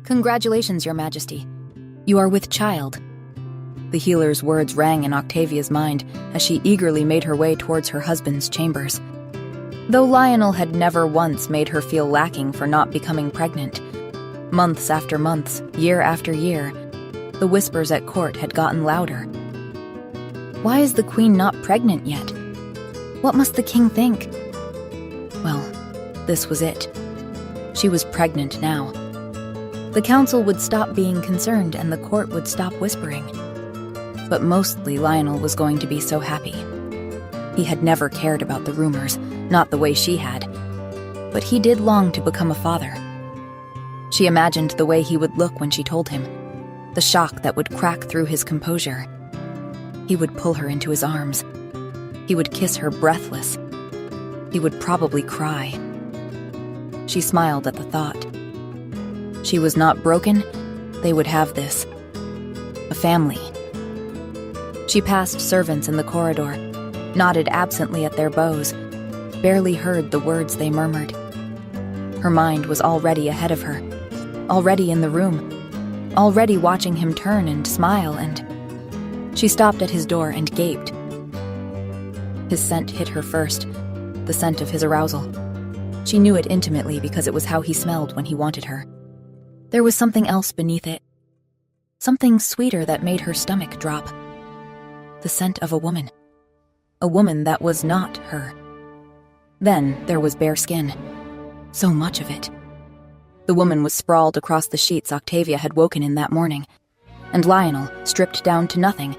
"Congratulations, Your Majesty. You are with child." The healer's words rang in Octavia's mind as she eagerly made her way towards her husband's chambers. Though Lionel had never once made her feel lacking for not becoming pregnant, months after months, year after year, the whispers at court had gotten louder. Why is the queen not pregnant yet? What must the king think? Well, this was it. She was pregnant now. The council would stop being concerned and the court would stop whispering. But mostly Lionel was going to be so happy. He had never cared about the rumors, not the way she had. But he did long to become a father. She imagined the way he would look when she told him, the shock that would crack through his composure. He would pull her into his arms. He would kiss her breathless. He would probably cry. She smiled at the thought. She was not broken. They would have this. A family. She passed servants in the corridor, nodded absently at their bows, barely heard the words they murmured. Her mind was already ahead of her, already in the room, already watching him turn and smile, and she stopped at his door and gaped. His scent hit her first, the scent of his arousal. She knew it intimately because it was how he smelled when he wanted her. There was something else beneath it, something sweeter that made her stomach drop. The scent of a woman that was not her. Then there was bare skin, so much of it. The woman was sprawled across the sheets Octavia had woken in that morning, and Lionel, stripped down to nothing,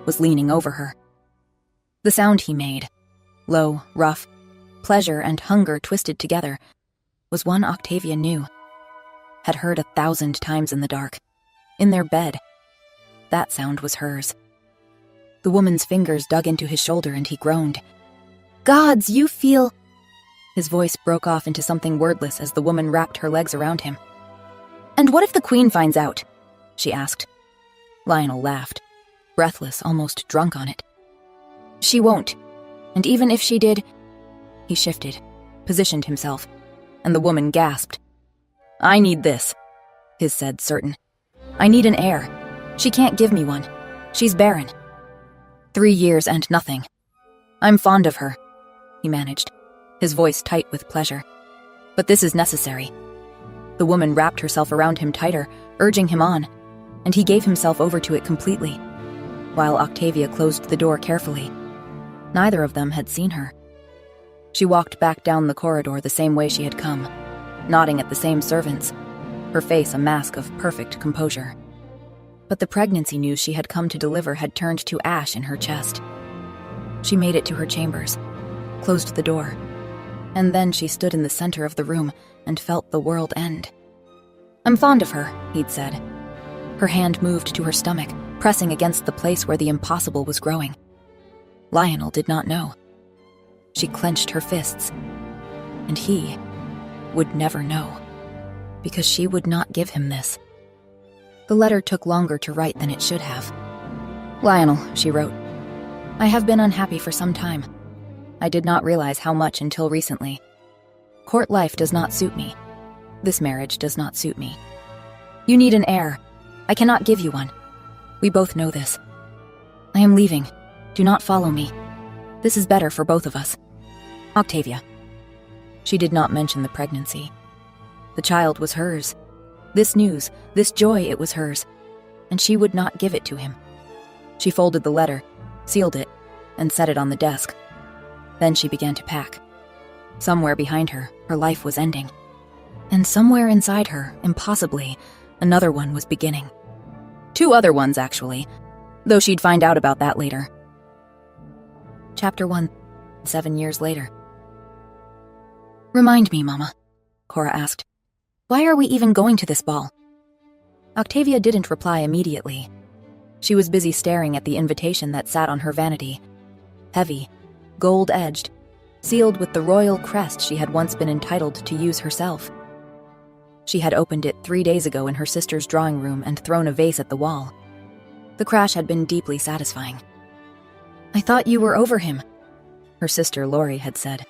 was leaning over her. The sound he made, low, rough, pleasure and hunger twisted together, was one Octavia knew, had heard 1,000 times in the dark, in their bed. That sound was hers. The woman's fingers dug into his shoulder and he groaned. "Gods, you feel—" His voice broke off into something wordless as the woman wrapped her legs around him. "And what if the queen finds out?" she asked. Lionel laughed, breathless, almost drunk on it. "She won't. And even if she did—" He shifted, positioned himself, and the woman gasped. "I need this," his said, certain. "I need an heir. She can't give me one. She's barren. 3 years and nothing. I'm fond of her," he managed, his voice tight with pleasure. "But this is necessary." The woman wrapped herself around him tighter, urging him on, and he gave himself over to it completely, while Octavia closed the door carefully. Neither of them had seen her. She walked back down the corridor the same way she had come, nodding at the same servants, her face a mask of perfect composure. But the pregnancy news she had come to deliver had turned to ash in her chest. She made it to her chambers, closed the door, and then she stood in the center of the room and felt the world end. "I'm fond of her," he'd said. Her hand moved to her stomach, pressing against the place where the impossible was growing. Lionel did not know. She clenched her fists, and he would never know, because she would not give him this. The letter took longer to write than it should have. "Lionel," she wrote, "I have been unhappy for some time. I did not realize how much until recently. Court life does not suit me. This marriage does not suit me. You need an heir. I cannot give you one. We both know this. I am leaving. Do not follow me. This is better for both of us. Octavia." She did not mention the pregnancy. The child was hers. This news, this joy, it was hers, and she would not give it to him. She folded the letter, sealed it, and set it on the desk. Then she began to pack. Somewhere behind her, her life was ending. And somewhere inside her, impossibly, another one was beginning. 2 other ones, actually, though she'd find out about that later. Chapter 1, 7 years later. "Remind me, Mama," Cora asked. "Why are we even going to this ball?" Octavia didn't reply immediately. She was busy staring at the invitation that sat on her vanity. Heavy, gold-edged, sealed with the royal crest she had once been entitled to use herself. She had opened it 3 days ago in her sister's drawing room and thrown a vase at the wall. The crash had been deeply satisfying. "I thought you were over him," her sister Lori had said,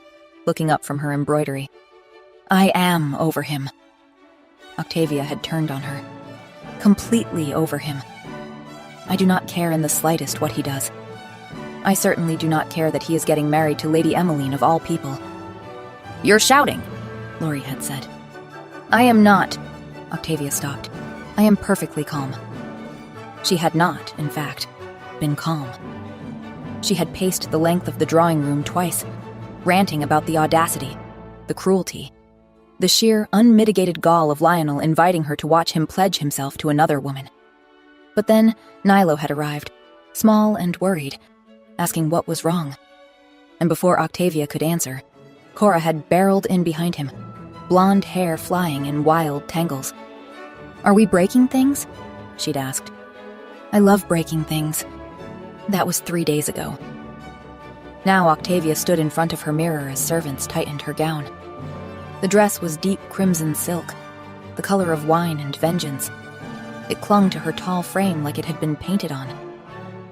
looking up from her embroidery. "I am over him." Octavia had turned on her. Completely over him. I do not care in the slightest what he does. I certainly do not care that he is getting married to Lady Emmeline of all people. You're shouting, Laurie had said. I am not. Octavia stopped. I am perfectly calm. She had not, in fact, been calm. She had paced the length of the drawing room twice, ranting about the audacity, the cruelty, the sheer, unmitigated gall of Lionel inviting her to watch him pledge himself to another woman. But then Nilo had arrived, small and worried, asking what was wrong. And before Octavia could answer, Cora had barreled in behind him, blonde hair flying in wild tangles. Are we breaking things? She'd asked. I love breaking things. That was 3 days ago. Now Octavia stood in front of her mirror as servants tightened her gown. The dress was deep crimson silk, the color of wine and vengeance. It clung to her tall frame like it had been painted on.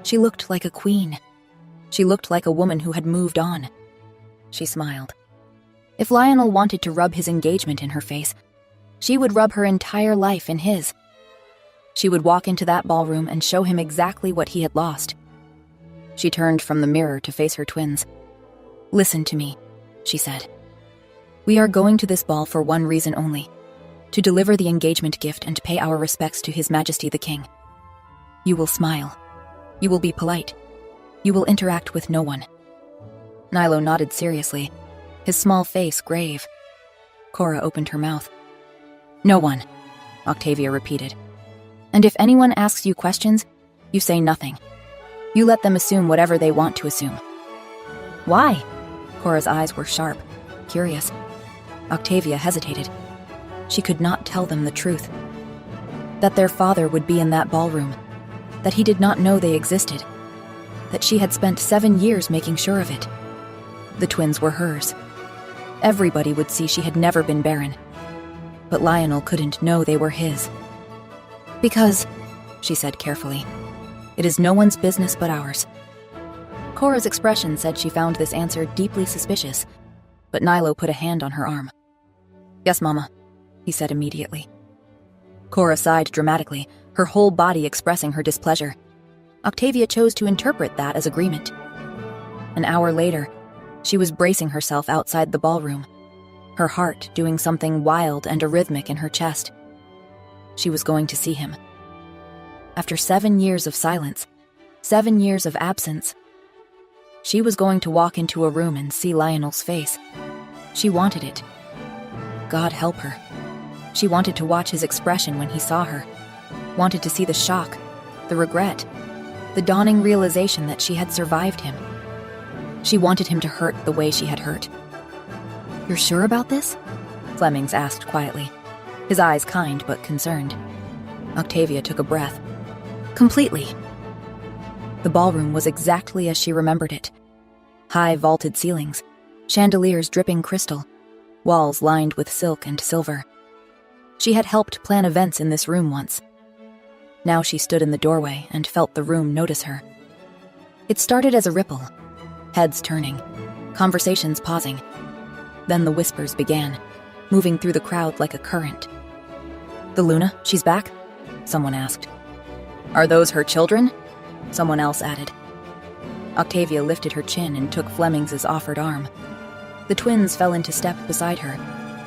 She looked like a queen. She looked like a woman who had moved on. She smiled. If Lionel wanted to rub his engagement in her face, she would rub her entire life in his. She would walk into that ballroom and show him exactly what he had lost. She turned from the mirror to face her twins. Listen to me, she said. We are going to this ball for one reason only, to deliver the engagement gift and pay our respects to His Majesty the King. You will smile. You will be polite. You will interact with no one. Nilo nodded seriously, his small face grave. Cora opened her mouth. No one, Octavia repeated. And if anyone asks you questions, you say nothing. You let them assume whatever they want to assume. Why? Cora's eyes were sharp, curious. Octavia hesitated. She could not tell them the truth. That their father would be in that ballroom. That he did not know they existed. That she had spent 7 years making sure of it. The twins were hers. Everybody would see she had never been barren. But Lionel couldn't know they were his. Because, she said carefully, it is no one's business but ours. Cora's expression said she found this answer deeply suspicious, but Nilo put a hand on her arm. Yes, Mama, he said immediately. Cora sighed dramatically, her whole body expressing her displeasure. Octavia chose to interpret that as agreement. An hour later, she was bracing herself outside the ballroom, her heart doing something wild and arrhythmic in her chest. She was going to see him. After 7 years of silence, 7 years of absence, she was going to walk into a room and see Lionel's face. She wanted it. God help her. She wanted to watch his expression when he saw her, wanted to see the shock, the regret, the dawning realization that she had survived him. She wanted him to hurt the way she had hurt. You're sure about this? Flemings asked quietly, his eyes kind but concerned. Octavia took a breath. Completely. The ballroom was exactly as she remembered it. High vaulted ceilings, chandeliers dripping crystal, walls lined with silk and silver. She had helped plan events in this room once. Now she stood in the doorway and felt the room notice her. It started as a ripple, heads turning, conversations pausing. Then the whispers began, moving through the crowd like a current. The Luna, she's back? Someone asked. Are those her children? Someone else added. Octavia lifted her chin and took Flemings's offered arm. The twins fell into step beside her,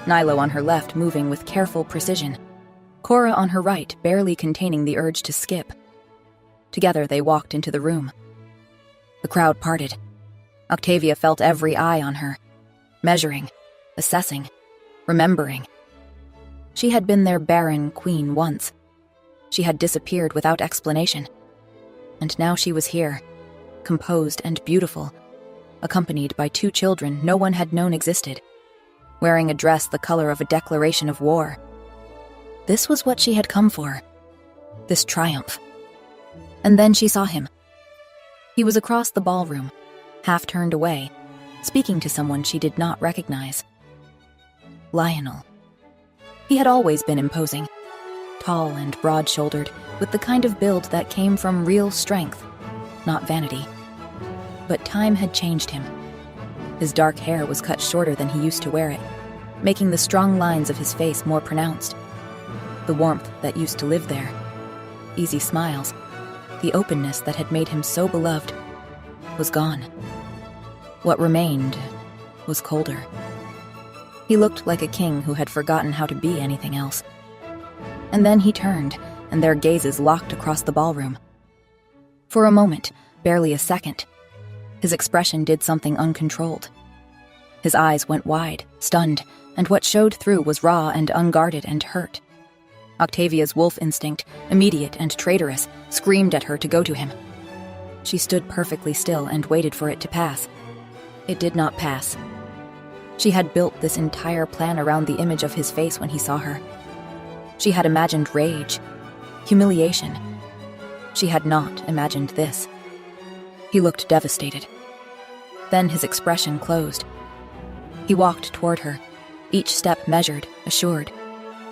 Nilo on her left moving with careful precision, Cora on her right barely containing the urge to skip. Together they walked into the room. The crowd parted. Octavia felt every eye on her, measuring, assessing, remembering. She had been their barren queen once. She had disappeared without explanation. And now she was here, composed and beautiful, accompanied by 2 children no one had known existed, wearing a dress the color of a declaration of war. This was what she had come for, this triumph. And then she saw him. He was across the ballroom, half turned away, speaking to someone she did not recognize. Lionel. He had always been imposing, tall and broad-shouldered, with the kind of build that came from real strength, not vanity. But time had changed him. His dark hair was cut shorter than he used to wear it, making the strong lines of his face more pronounced. The warmth that used to live there. Easy smiles. The openness that had made him so beloved was gone. What remained was colder. He looked like a king who had forgotten how to be anything else. And then he turned, and their gazes locked across the ballroom. For a moment, barely a second, his expression did something uncontrolled. His eyes went wide, stunned, and what showed through was raw and unguarded and hurt. Octavia's wolf instinct, immediate and traitorous, screamed at her to go to him. She stood perfectly still and waited for it to pass. It did not pass. She had built this entire plan around the image of his face when he saw her. She had imagined rage, humiliation. She had not imagined this. He looked devastated. Then his expression closed. He walked toward her, each step measured, assured,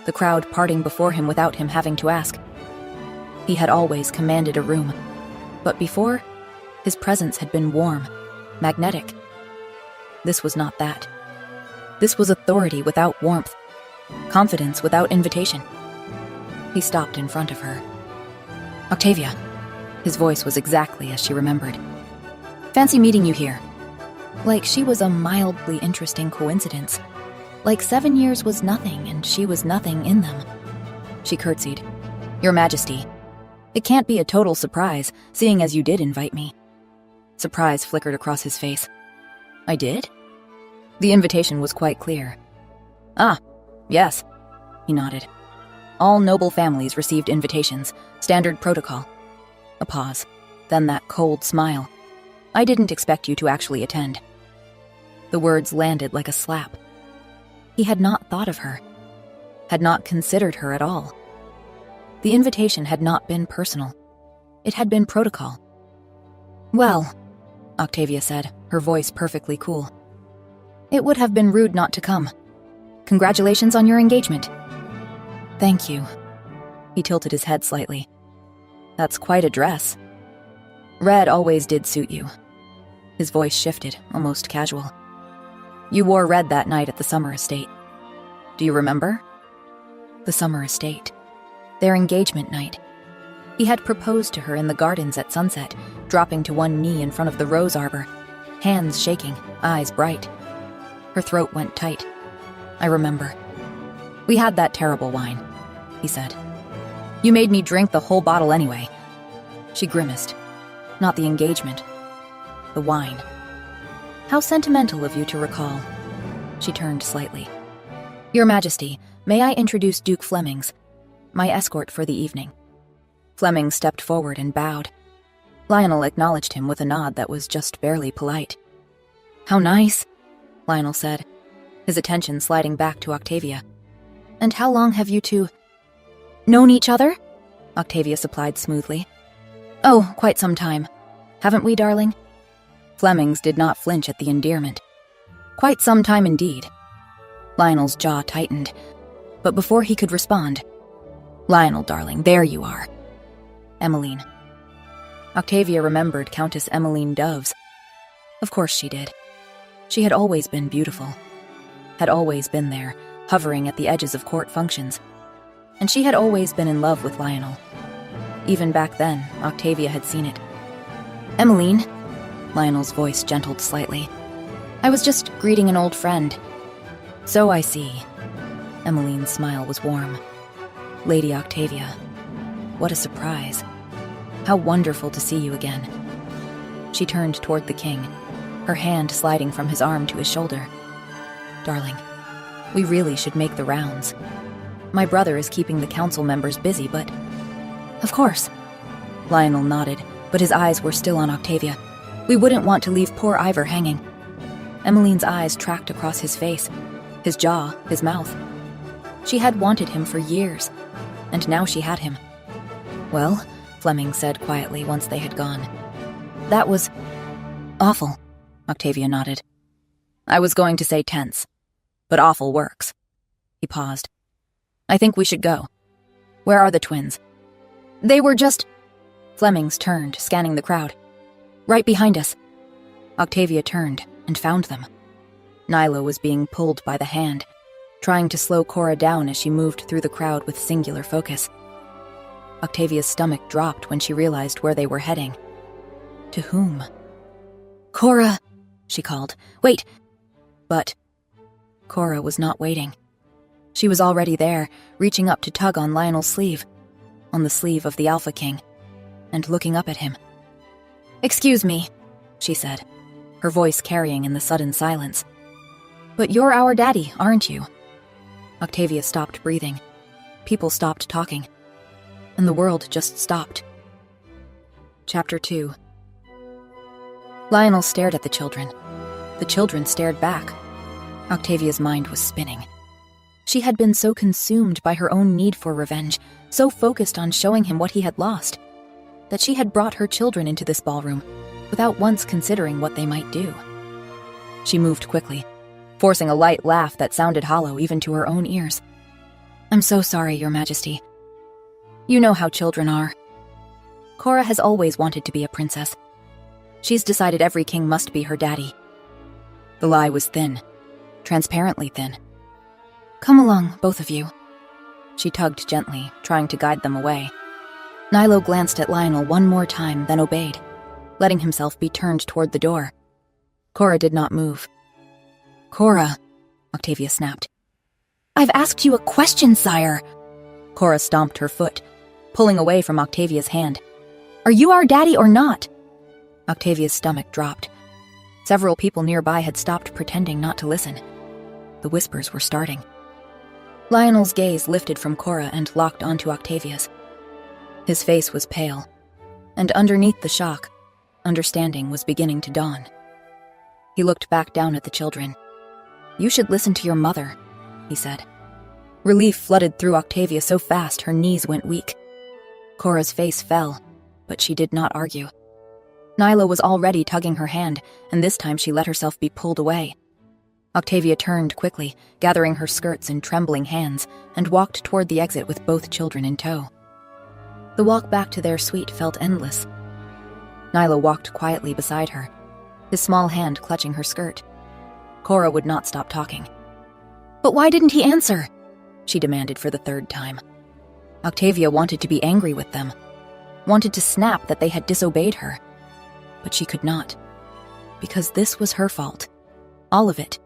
the crowd parting before him without him having to ask. He had always commanded a room, but before, his presence had been warm, magnetic. This was not that. This was authority without warmth, confidence without invitation. He stopped in front of her. "Octavia." His voice was exactly as she remembered. "Fancy meeting you here." Like she was a mildly interesting coincidence. Like 7 years was nothing and she was nothing in them. She curtsied. "Your Majesty. It can't be a total surprise, seeing as you did invite me." Surprise flickered across his face. "I did?" The invitation was quite clear. "Ah, yes," he nodded. "All noble families received invitations, standard protocol." A pause, then that cold smile. "I didn't expect you to actually attend." The words landed like a slap. He had not thought of her, had not considered her at all. The invitation had not been personal. It had been protocol. "Well," Octavia said, her voice perfectly cool, "it would have been rude not to come. Congratulations on your engagement." "Thank you." He tilted his head slightly. "That's quite a dress. Red always did suit you." His voice shifted, almost casual. "You wore red that night at the summer estate. Do you remember?" The summer estate. Their engagement night. He had proposed to her in the gardens at sunset, dropping to one knee in front of the rose arbor, hands shaking, eyes bright. Her throat went tight. "I remember. We had that terrible wine," he said. "You made me drink the whole bottle anyway." She grimaced. "Not the engagement. The wine. How sentimental of you to recall." She turned slightly. "Your Majesty, may I introduce Duke Flemings, my escort for the evening?" Fleming stepped forward and bowed. Lionel acknowledged him with a nod that was just barely polite. "How nice," Lionel said, his attention sliding back to Octavia. "And how long have you two known each other?" Octavia supplied smoothly. "Oh, quite some time. Haven't we, darling?" Flemings did not flinch at the endearment. "Quite some time indeed." Lionel's jaw tightened, but before he could respond, "Lionel, darling, there you are." Emmeline. Octavia remembered Countess Emmeline Doves. Of course she did. She had always been beautiful, had always been there, hovering at the edges of court functions. And she had always been in love with Lionel. Even back then, Octavia had seen it. "Emmeline," Lionel's voice gentled slightly. "I was just greeting an old friend." "So I see." Emmeline's smile was warm. "Lady Octavia, what a surprise. How wonderful to see you again." She turned toward the king, her hand sliding from his arm to his shoulder. "Darling, we really should make the rounds. My brother is keeping the council members busy, but—" "Of course." Lionel nodded, but his eyes were still on Octavia. "We wouldn't want to leave poor Ivor hanging." Emmeline's eyes tracked across his face, his jaw, his mouth. She had wanted him for years, and now she had him. "Well," Fleming said quietly once they had gone. "That was awful," Octavia nodded. "I was going to say tense, but awful works." He paused. "I think we should go. Where are the twins?" "They were just—" Flemings turned, scanning the crowd. "Right behind us." Octavia turned and found them. Nyla was being pulled by the hand, trying to slow Cora down as she moved through the crowd with singular focus. Octavia's stomach dropped when she realized where they were heading. To whom? "Cora," she called. "Wait!" But Cora was not waiting. She was already there, reaching up to tug on Lionel's sleeve, on the sleeve of the Alpha King, and looking up at him. "Excuse me," she said, her voice carrying in the sudden silence. "But you're our daddy, aren't you?" Octavia stopped breathing. People stopped talking. And the world just stopped. Chapter 2. Lionel stared at the children. The children stared back. Octavia's mind was spinning. She had been so consumed by her own need for revenge, so focused on showing him what he had lost, that she had brought her children into this ballroom without once considering what they might do. She moved quickly, forcing a light laugh that sounded hollow even to her own ears. "I'm so sorry, Your Majesty. You know how children are. Cora has always wanted to be a princess. She's decided every king must be her daddy." The lie was thin, transparently thin. "Come along, both of you." She tugged gently, trying to guide them away. Nilo glanced at Lionel one more time, then obeyed, letting himself be turned toward the door. Cora did not move. "Cora," Octavia snapped. "I've asked you a question, sire." Cora stomped her foot, pulling away from Octavia's hand. "Are you our daddy or not?" Octavia's stomach dropped. Several people nearby had stopped pretending not to listen. The whispers were starting. Lionel's gaze lifted from Cora and locked onto Octavia's. His face was pale, and underneath the shock, understanding was beginning to dawn. He looked back down at the children. "You should listen to your mother," he said. Relief flooded through Octavia so fast her knees went weak. Cora's face fell, but she did not argue. Nilo was already tugging her hand, and this time she let herself be pulled away. Octavia turned quickly, gathering her skirts in trembling hands, and walked toward the exit with both children in tow. The walk back to their suite felt endless. Nilo walked quietly beside her, his small hand clutching her skirt. Cora would not stop talking. "But why didn't he answer?" she demanded for the third time. Octavia wanted to be angry with them, wanted to snap that they had disobeyed her. But she could not, because this was her fault. All of it.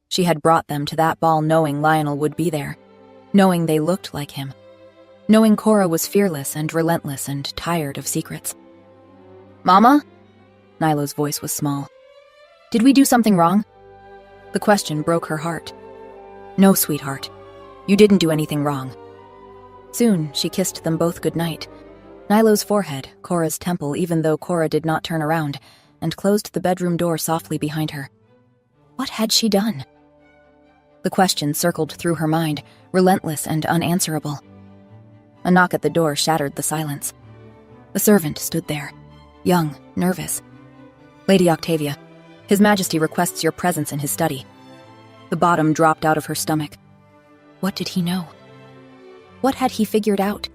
She had brought them to that ball knowing Lionel would be there, knowing they looked like him, knowing Cora was fearless and relentless and tired of secrets. "Mama?" Nilo's voice was small. "Did we do something wrong?" The question broke her heart. "No, sweetheart. You didn't do anything wrong." Soon, she kissed them both goodnight. Nilo's forehead, Cora's temple, even though Cora did not turn around, and closed the bedroom door softly behind her. What had she done? The question circled through her mind, relentless and unanswerable. A knock at the door shattered the silence. A servant stood there, young, nervous. "Lady Octavia, His Majesty requests your presence in his study." The bottom dropped out of her stomach. What did he know? What had he figured out?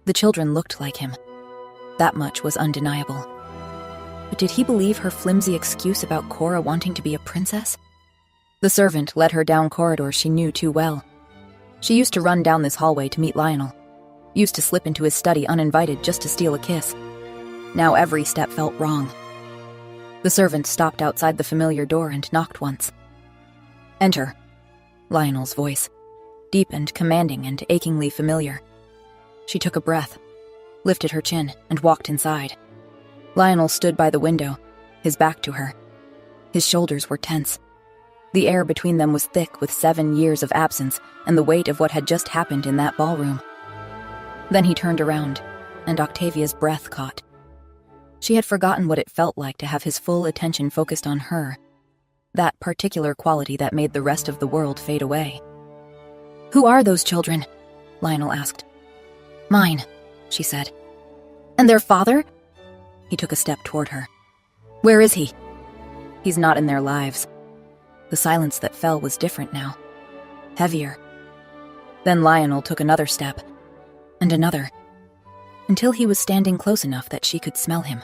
The children looked like him. That much was undeniable. But did he believe her flimsy excuse about Cora wanting to be a princess? The servant led her down corridors she knew too well. She used to run down this hallway to meet Lionel, used to slip into his study uninvited just to steal a kiss. Now every step felt wrong. The servant stopped outside the familiar door and knocked once. "Enter," Lionel's voice, deep and commanding and achingly familiar. She took a breath, lifted her chin, and walked inside. Lionel stood by the window, his back to her. His shoulders were tense. The air between them was thick with 7 years of absence and the weight of what had just happened in that ballroom. Then he turned around, and Octavia's breath caught. She had forgotten what it felt like to have his full attention focused on her, that particular quality that made the rest of the world fade away. "Who are those children?" Lionel asked. "Mine," she said. "And their father?" He took a step toward her. "Where is he?" "He's not in their lives." The silence that fell was different now, heavier. Then Lionel took another step, and another, until he was standing close enough that she could smell him.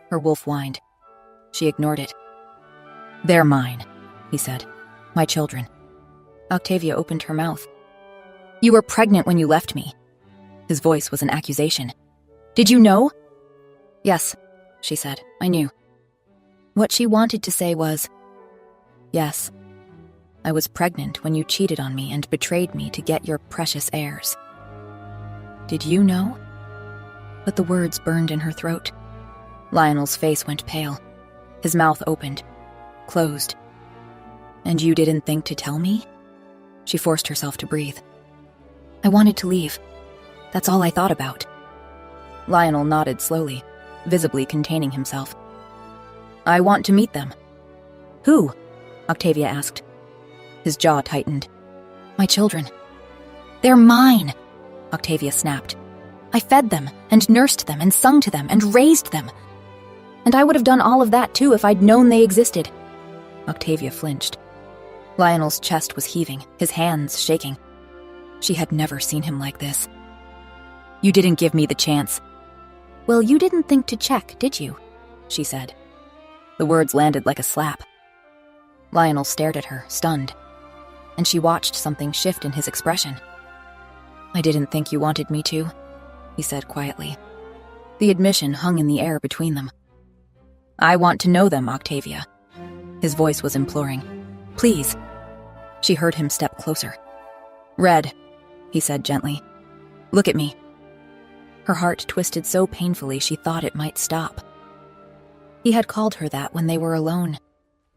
Her wolf whined. She ignored it. "They're mine," he said. "My children. Octavia opened her mouth. You were pregnant when you left me. His voice was an accusation. Did you know? Yes, she said. I knew. What she wanted to say was, yes, I was pregnant when you cheated on me and betrayed me to get your precious heirs. Did you know? But the words burned in her throat. Lionel's face went pale. His mouth opened, closed. And you didn't think to tell me? She forced herself to breathe. I wanted to leave. That's all I thought about. Lionel nodded slowly, visibly containing himself. I want to meet them. Who? Octavia asked. His jaw tightened. My children. They're mine, Octavia snapped. I fed them and nursed them and sung to them and raised them. And I would have done all of that too if I'd known they existed. Octavia flinched. Lionel's chest was heaving, his hands shaking. She had never seen him like this. You didn't give me the chance. Well, you didn't think to check, did you? She said. The words landed like a slap. Lionel stared at her, stunned, and she watched something shift in his expression. I didn't think you wanted me to, he said quietly. The admission hung in the air between them. I want to know them, Octavia. His voice was imploring. Please. She heard him step closer. Red, he said gently. Look at me. Her heart twisted so painfully she thought it might stop. He had called her that when they were alone,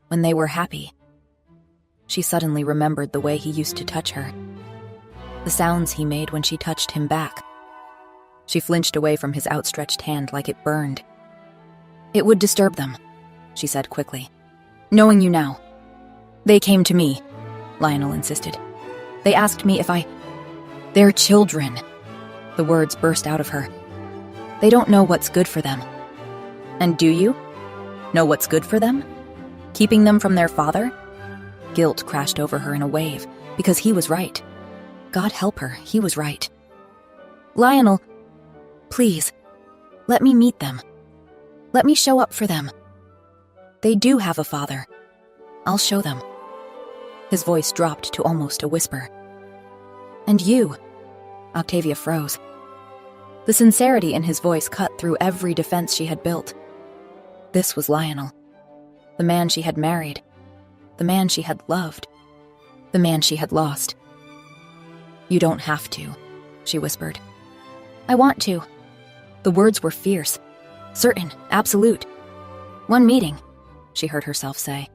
when they were happy. She suddenly remembered the way he used to touch her, the sounds he made when she touched him back. She flinched away from his outstretched hand like it burned. It would disturb them, she said quickly. Knowing you now. They came to me, Lionel insisted. They asked me if They're children. The words burst out of her. They don't know what's good for them. And do you? Know what's good for them? Keeping them from their father? Guilt crashed over her in a wave, because he was right. God help her, he was right. Lionel, please, let me meet them. Let me show up for them. They do have a father. I'll show them. His voice dropped to almost a whisper. And you? Octavia froze. The sincerity in his voice cut through every defense she had built. This was Lionel. The man she had married. The man she had loved. The man she had lost. You don't have to, she whispered. I want to. The words were fierce. Certain, absolute. One meeting, she heard herself say.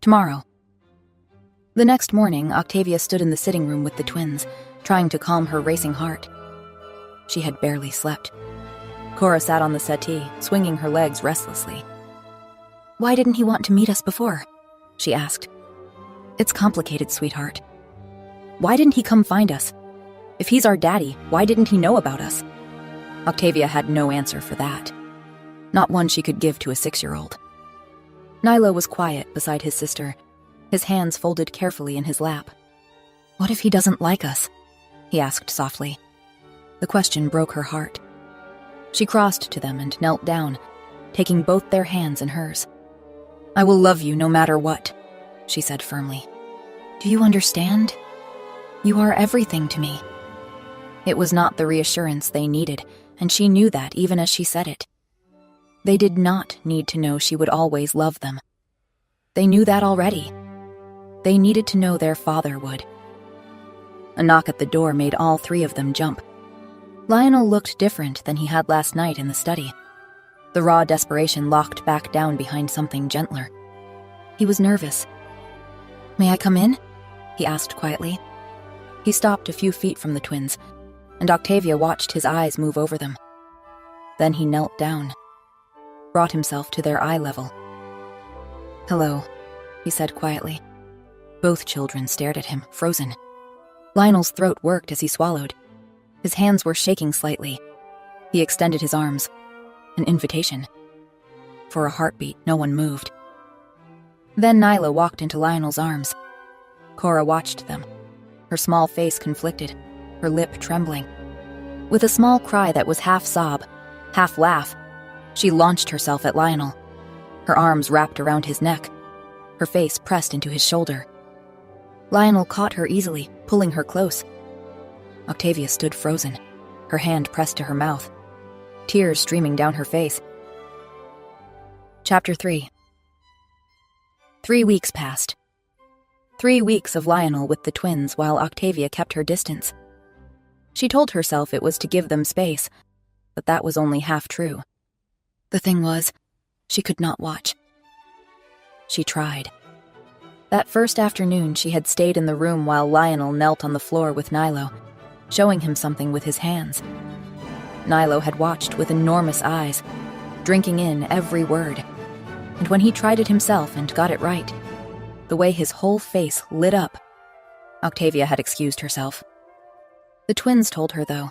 Tomorrow. The next morning, Octavia stood in the sitting room with the twins, trying to calm her racing heart. She had barely slept. Cora sat on the settee, swinging her legs restlessly. Why didn't he want to meet us before? She asked. It's complicated, sweetheart. Why didn't he come find us? If he's our daddy, why didn't he know about us? Octavia had no answer for that. Not one she could give to a 6-year-old. Nyla was quiet beside his sister, his hands folded carefully in his lap. What if he doesn't like us? He asked softly. The question broke her heart. She crossed to them and knelt down, taking both their hands in hers. I will love you no matter what, she said firmly. Do you understand? You are everything to me. It was not the reassurance they needed, and she knew that even as she said it. They did not need to know she would always love them. They knew that already. They needed to know their father would. A knock at the door made all three of them jump. Lionel looked different than he had last night in the study. The raw desperation locked back down behind something gentler. He was nervous. May I come in? He asked quietly. He stopped a few feet from the twins, and Octavia watched his eyes move over them. Then he knelt down, brought himself to their eye level. Hello, he said quietly. Both children stared at him, frozen. Lionel's throat worked as he swallowed. His hands were shaking slightly. He extended his arms. An invitation. For a heartbeat, no one moved. Then Nyla walked into Lionel's arms. Cora watched them, her small face conflicted, her lip trembling. With a small cry that was half sob, half laugh, she launched herself at Lionel, her arms wrapped around his neck, her face pressed into his shoulder. Lionel caught her easily, pulling her close. Octavia stood frozen, her hand pressed to her mouth, tears streaming down her face. Chapter 3. 3 weeks passed. 3 weeks of Lionel with the twins while Octavia kept her distance. She told herself it was to give them space, but that was only half true. The thing was, she could not watch. She tried. That first afternoon, she had stayed in the room while Lionel knelt on the floor with Nilo, showing him something with his hands. Nilo had watched with enormous eyes, drinking in every word. And when he tried it himself and got it right, the way his whole face lit up, Octavia had excused herself. The twins told her, though.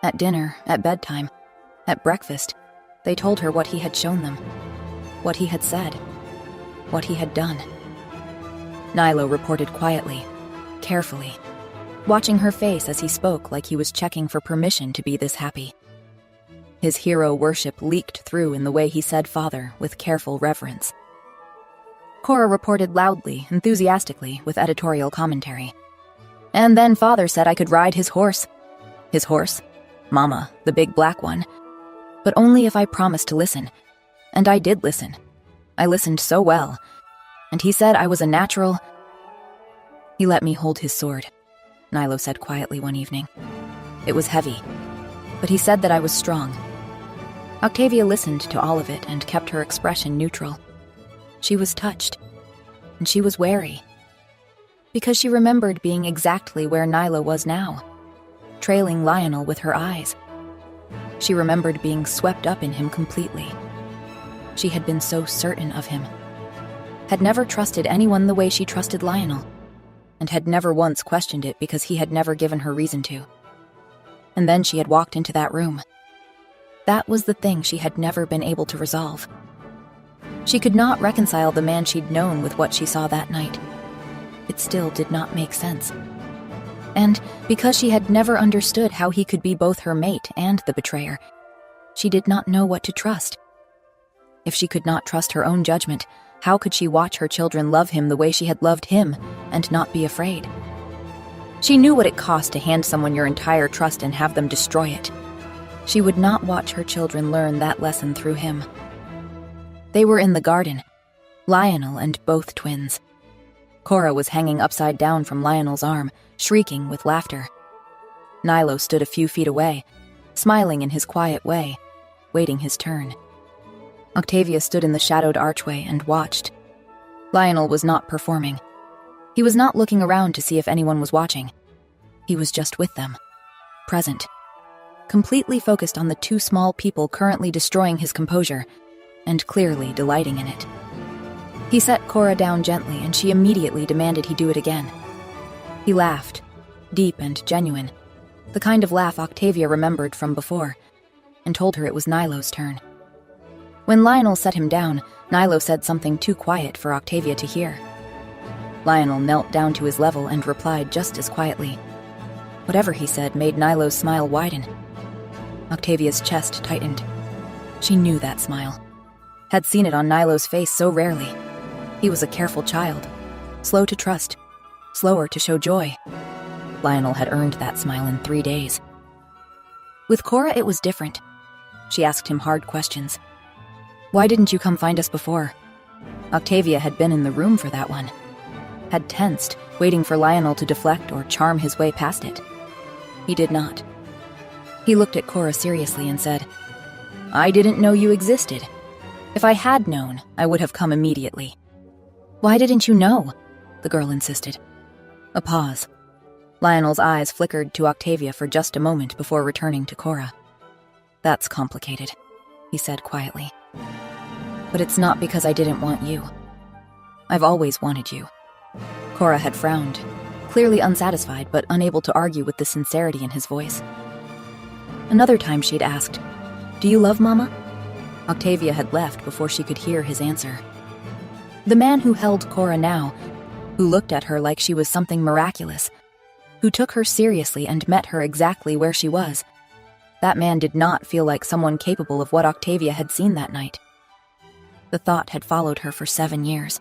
At dinner, at bedtime, at breakfast, they told her what he had shown them, what he had said, what he had done. Nilo reported quietly, carefully, watching her face as he spoke like he was checking for permission to be this happy. His hero worship leaked through in the way he said father with careful reverence. Cora reported loudly, enthusiastically, with editorial commentary. And then father said I could ride his horse. His horse? Mama, the big black one. But only if I promised to listen. And I did listen. I listened so well. And he said I was a natural. He let me hold his sword, Nilo said quietly one evening. It was heavy, but he said that I was strong. Octavia listened to all of it and kept her expression neutral. She was touched, and she was wary, because she remembered being exactly where Nilo was now, trailing Lionel with her eyes. She remembered being swept up in him completely. She had been so certain of him, had never trusted anyone the way she trusted Lionel, and had never once questioned it because he had never given her reason to. And then she had walked into that room. That was the thing she had never been able to resolve. She could not reconcile the man she'd known with what she saw that night. It still did not make sense. And because she had never understood how he could be both her mate and the betrayer, she did not know what to trust. If she could not trust her own judgment, how could she watch her children love him the way she had loved him and not be afraid? She knew what it cost to hand someone your entire trust and have them destroy it. She would not watch her children learn that lesson through him. They were in the garden, Lionel and both twins. Cora was hanging upside down from Lionel's arm, shrieking with laughter. Nilo stood a few feet away, smiling in his quiet way, waiting his turn. Octavia stood in the shadowed archway and watched. Lionel was not performing. He was not looking around to see if anyone was watching. He was just with them, present, completely focused on the two small people currently destroying his composure, and clearly delighting in it. He set Cora down gently, and she immediately demanded he do it again. He laughed, deep and genuine, the kind of laugh Octavia remembered from before, and told her it was Nilo's turn. When Lionel set him down, Nilo said something too quiet for Octavia to hear. Lionel knelt down to his level and replied just as quietly. Whatever he said made Nilo's smile widen. Octavia's chest tightened. She knew that smile. Had seen it on Nilo's face so rarely. He was a careful child, slow to trust, slower to show joy. Lionel had earned that smile in 3 days. With Cora, it was different. She asked him hard questions. Why didn't you come find us before? Octavia had been in the room for that one. Had tensed, waiting for Lionel to deflect or charm his way past it. He did not. He looked at Cora seriously and said, I didn't know you existed. If I had known, I would have come immediately. Why didn't you know? The girl insisted. A pause. Lionel's eyes flickered to Octavia for just a moment before returning to Cora. That's complicated, he said quietly. But it's not because I didn't want you. I've always wanted you. Cora had frowned, clearly unsatisfied but unable to argue with the sincerity in his voice. Another time she'd asked, Do you love Mama? Octavia had left before she could hear his answer. The man who held Cora now, who looked at her like she was something miraculous, who took her seriously and met her exactly where she was, that man did not feel like someone capable of what Octavia had seen that night. The thought had followed her for 7 years.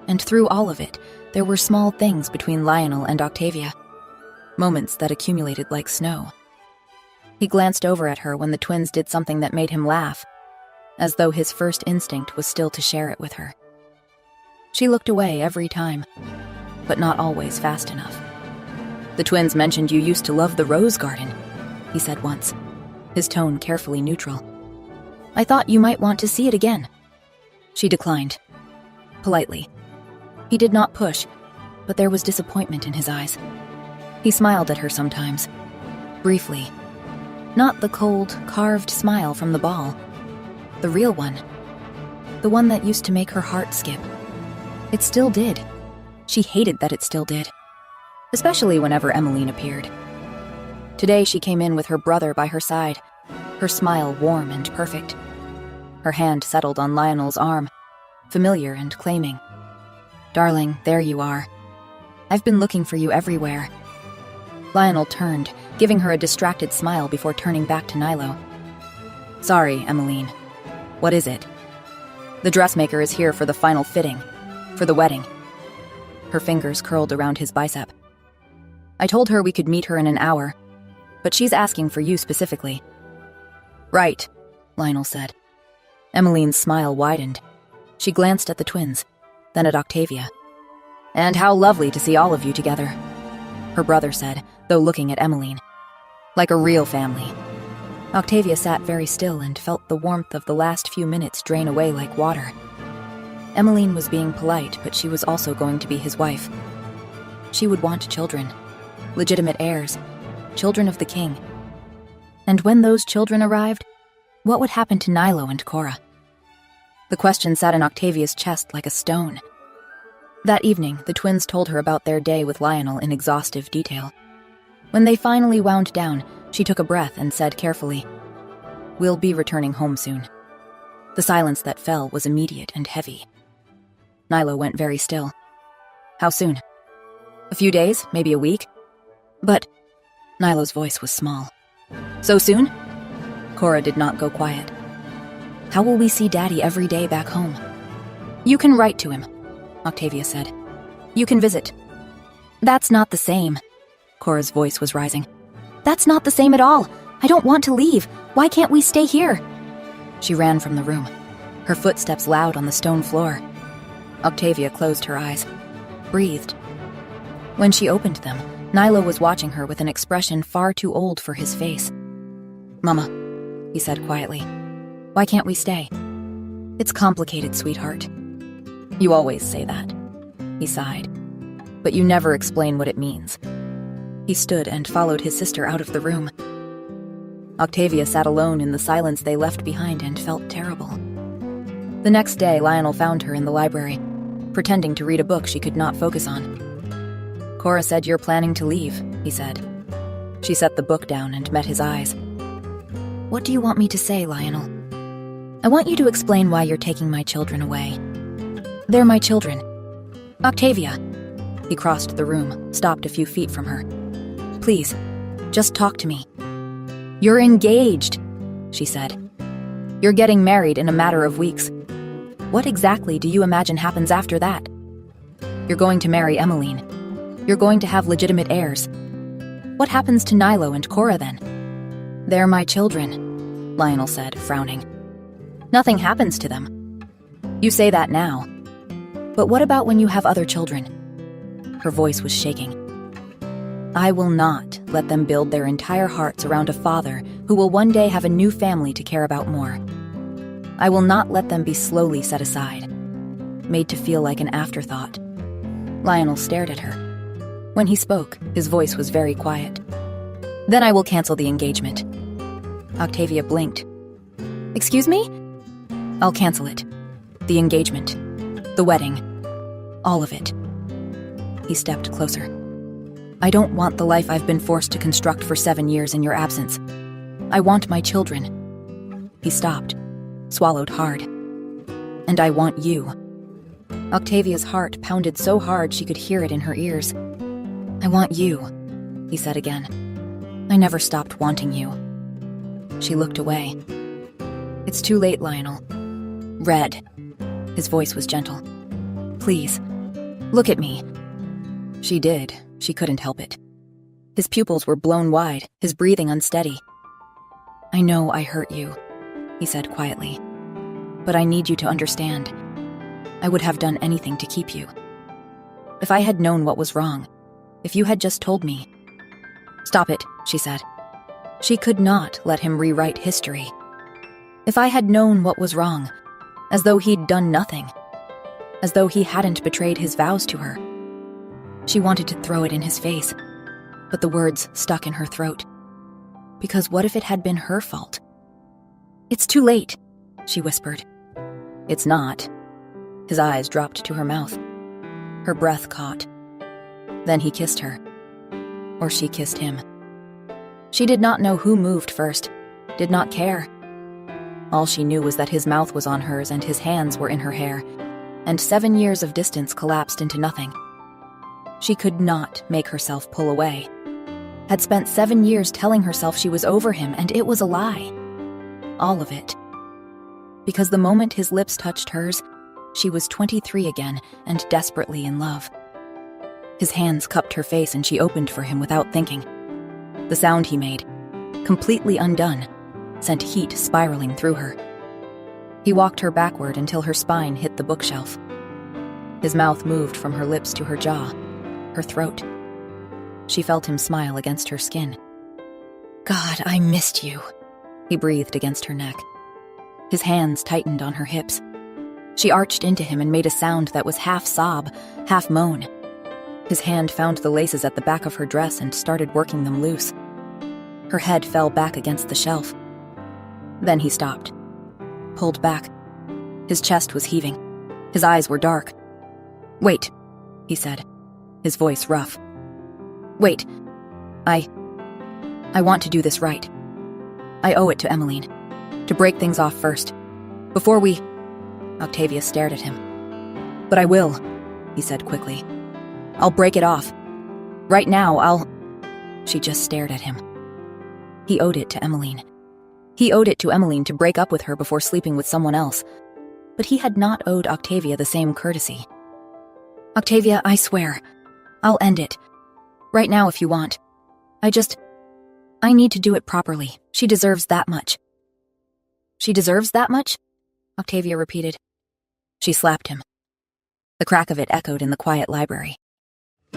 And through all of it, There were small things between Lionel and Octavia, moments that accumulated like snow. He glanced over at her when the twins did something that made him laugh, as though his first instinct was still to share it with her. She looked away every time, but not always fast enough. "The twins mentioned you used to love the rose garden," he said once, his tone carefully neutral. "I thought you might want to see it again." She declined, politely. He did not push, but there was disappointment in his eyes. He smiled at her sometimes, briefly. Not the cold, carved smile from the ball. The real one. The one that used to make her heart skip. It still did. She hated that it still did. Especially whenever Emmeline appeared. Today she came in with her brother by her side, her smile warm and perfect. Her hand settled on Lionel's arm, familiar and claiming. "Darling, there you are. I've been looking for you everywhere." Lionel turned, giving her a distracted smile before turning back to Nilo. "Sorry, Emmeline. What is it?" "The dressmaker is here for the final fitting, for the wedding." Her fingers curled around his bicep. "I told her we could meet her in an hour, but she's asking for you specifically." "Right," Lionel said. Emmeline's smile widened. She glanced at the twins, then at Octavia. "And how lovely to see all of you together," her brother said, though looking at Emmeline. "Like a real family." Octavia sat very still and felt the warmth of the last few minutes drain away like water. Emmeline was being polite, but she was also going to be his wife. She would want children, legitimate heirs, children of the king. And when those children arrived, what would happen to Nilo and Cora? The question sat in Octavia's chest like a stone. That evening, the twins told her about their day with Lionel in exhaustive detail. When they finally wound down, she took a breath and said carefully, "We'll be returning home soon." The silence that fell was immediate and heavy. Nilo went very still. "How soon?" "A few days, maybe a week." "But—" Nilo's voice was small. "So soon?" Cora did not go quiet. "How will we see Daddy every day back home?" "You can write to him," Octavia said. "You can visit." "That's not the same." Cora's voice was rising. "That's not the same at all. I don't want to leave. Why can't we stay here?" She ran from the room, her footsteps loud on the stone floor. Octavia closed her eyes, breathed. When she opened them, Nilo was watching her with an expression far too old for his face. "Mama," he said quietly, "why can't we stay?" "It's complicated, sweetheart." "You always say that," he sighed. "But you never explain what it means." He stood and followed his sister out of the room. Octavia sat alone in the silence they left behind and felt terrible. The next day, Lionel found her in the library, pretending to read a book she could not focus on. "Cora said you're planning to leave," he said. She set the book down and met his eyes. "What do you want me to say, Lionel?" "I want you to explain why you're taking my children away." "They're my children." "Octavia." He crossed the room, stopped a few feet from her. "Please, just talk to me." "You're engaged," she said. "You're getting married in a matter of weeks. What exactly do you imagine happens after that? You're going to marry Emmeline. You're going to have legitimate heirs. What happens to Nilo and Cora then?" "They're my children," Lionel said, frowning. "Nothing happens to them." "You say that now. But what about when you have other children?" Her voice was shaking. "I will not let them build their entire hearts around a father who will one day have a new family to care about more. I will not let them be slowly set aside, made to feel like an afterthought." Lionel stared at her. When he spoke, his voice was very quiet. "Then I will cancel the engagement." Octavia blinked. "Excuse me?" "I'll cancel it. The engagement. The wedding. All of it." He stepped closer. "I don't want the life I've been forced to construct for 7 years in your absence. I want my children." He stopped, swallowed hard. "And I want you." Octavia's heart pounded so hard she could hear it in her ears. "I want you," he said again. "I never stopped wanting you." She looked away. "It's too late, Lionel." "Red." His voice was gentle. "Please, look at me. She did. She couldn't help it. His pupils were blown wide, his breathing unsteady. "I know I hurt you," he said quietly. "But I need you to understand. I would have done anything to keep you. If I had known what was wrong, if you had just told me." "Stop it," she said. She could not let him rewrite history. If I had known what was wrong, as though he'd done nothing, as though he hadn't betrayed his vows to her. She wanted to throw it in his face, but the words stuck in her throat. Because what if it had been her fault? "It's too late," she whispered. "It's not." His eyes dropped to her mouth. Her breath caught. Then he kissed her. Or she kissed him. She did not know who moved first, did not care. All she knew was that his mouth was on hers and his hands were in her hair, and 7 years of distance collapsed into nothing. She could not make herself pull away. Had spent 7 years telling herself she was over him, and it was a lie. All of it. Because the moment his lips touched hers, she was 23 again and desperately in love. His hands cupped her face and she opened for him without thinking. The sound he made, completely undone, sent heat spiraling through her. He walked her backward until her spine hit the bookshelf. His mouth moved from her lips to her jaw, her throat. She felt him smile against her skin. "God, I missed you," he breathed against her neck. His hands tightened on her hips. She arched into him and made a sound that was half sob, half moan. His hand found the laces at the back of her dress and started working them loose. Her head fell back against the shelf. Then he stopped, pulled back. His chest was heaving. His eyes were dark. "Wait," he said, his voice rough. "Wait. I want to do this right. I owe it to Emmeline. To break things off first. Before we—" Octavia stared at him. "But I will," he said quickly. "I'll break it off. Right now, I'll—" She just stared at him. He owed it to Emmeline. He owed it to Emmeline to break up with her before sleeping with someone else. But he had not owed Octavia the same courtesy. "Octavia, I swear. I'll end it. Right now if you want. I need to do it properly. She deserves that much." "She deserves that much?" Octavia repeated. She slapped him. The crack of it echoed in the quiet library.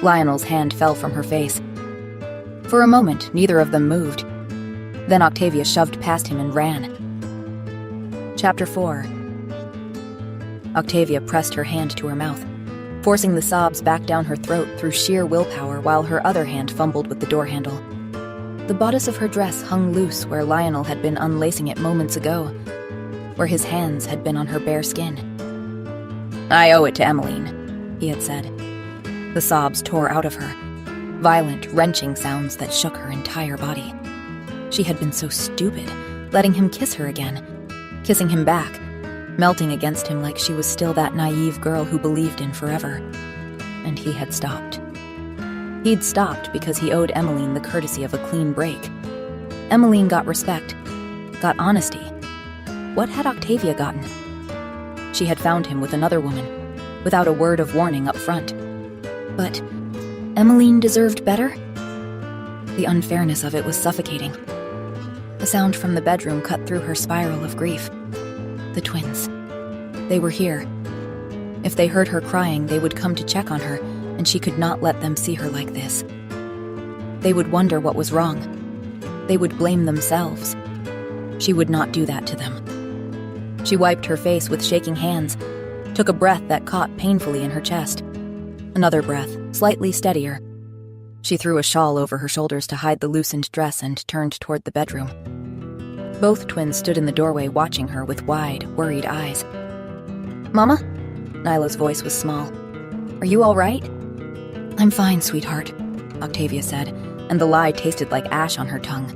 Lionel's hand fell from her face. For a moment, neither of them moved. Then Octavia shoved past him and ran. Chapter 4. Octavia pressed her hand to her mouth, forcing the sobs back down her throat through sheer willpower while her other hand fumbled with the door handle. The bodice of her dress hung loose where Lionel had been unlacing it moments ago, where his hands had been on her bare skin. "I owe it to Emmeline," he had said. The sobs tore out of her, violent, wrenching sounds that shook her entire body. She had been so stupid, letting him kiss her again, kissing him back, melting against him like she was still that naive girl who believed in forever. And he had stopped. He'd stopped because he owed Emmeline the courtesy of a clean break. Emmeline got respect, got honesty. What had Octavia gotten? She had found him with another woman, without a word of warning up front. But Emmeline deserved better? The unfairness of it was suffocating. A sound from the bedroom cut through her spiral of grief. The twins. They were here. If they heard her crying, they would come to check on her, and she could not let them see her like this. They would wonder what was wrong. They would blame themselves. She would not do that to them. She wiped her face with shaking hands, took a breath that caught painfully in her chest. Another breath, slightly steadier. She threw a shawl over her shoulders to hide the loosened dress and turned toward the bedroom. Both twins stood in the doorway watching her with wide, worried eyes. "Mama?" Nyla's voice was small. "Are you all right?" "I'm fine, sweetheart," Octavia said, and the lie tasted like ash on her tongue.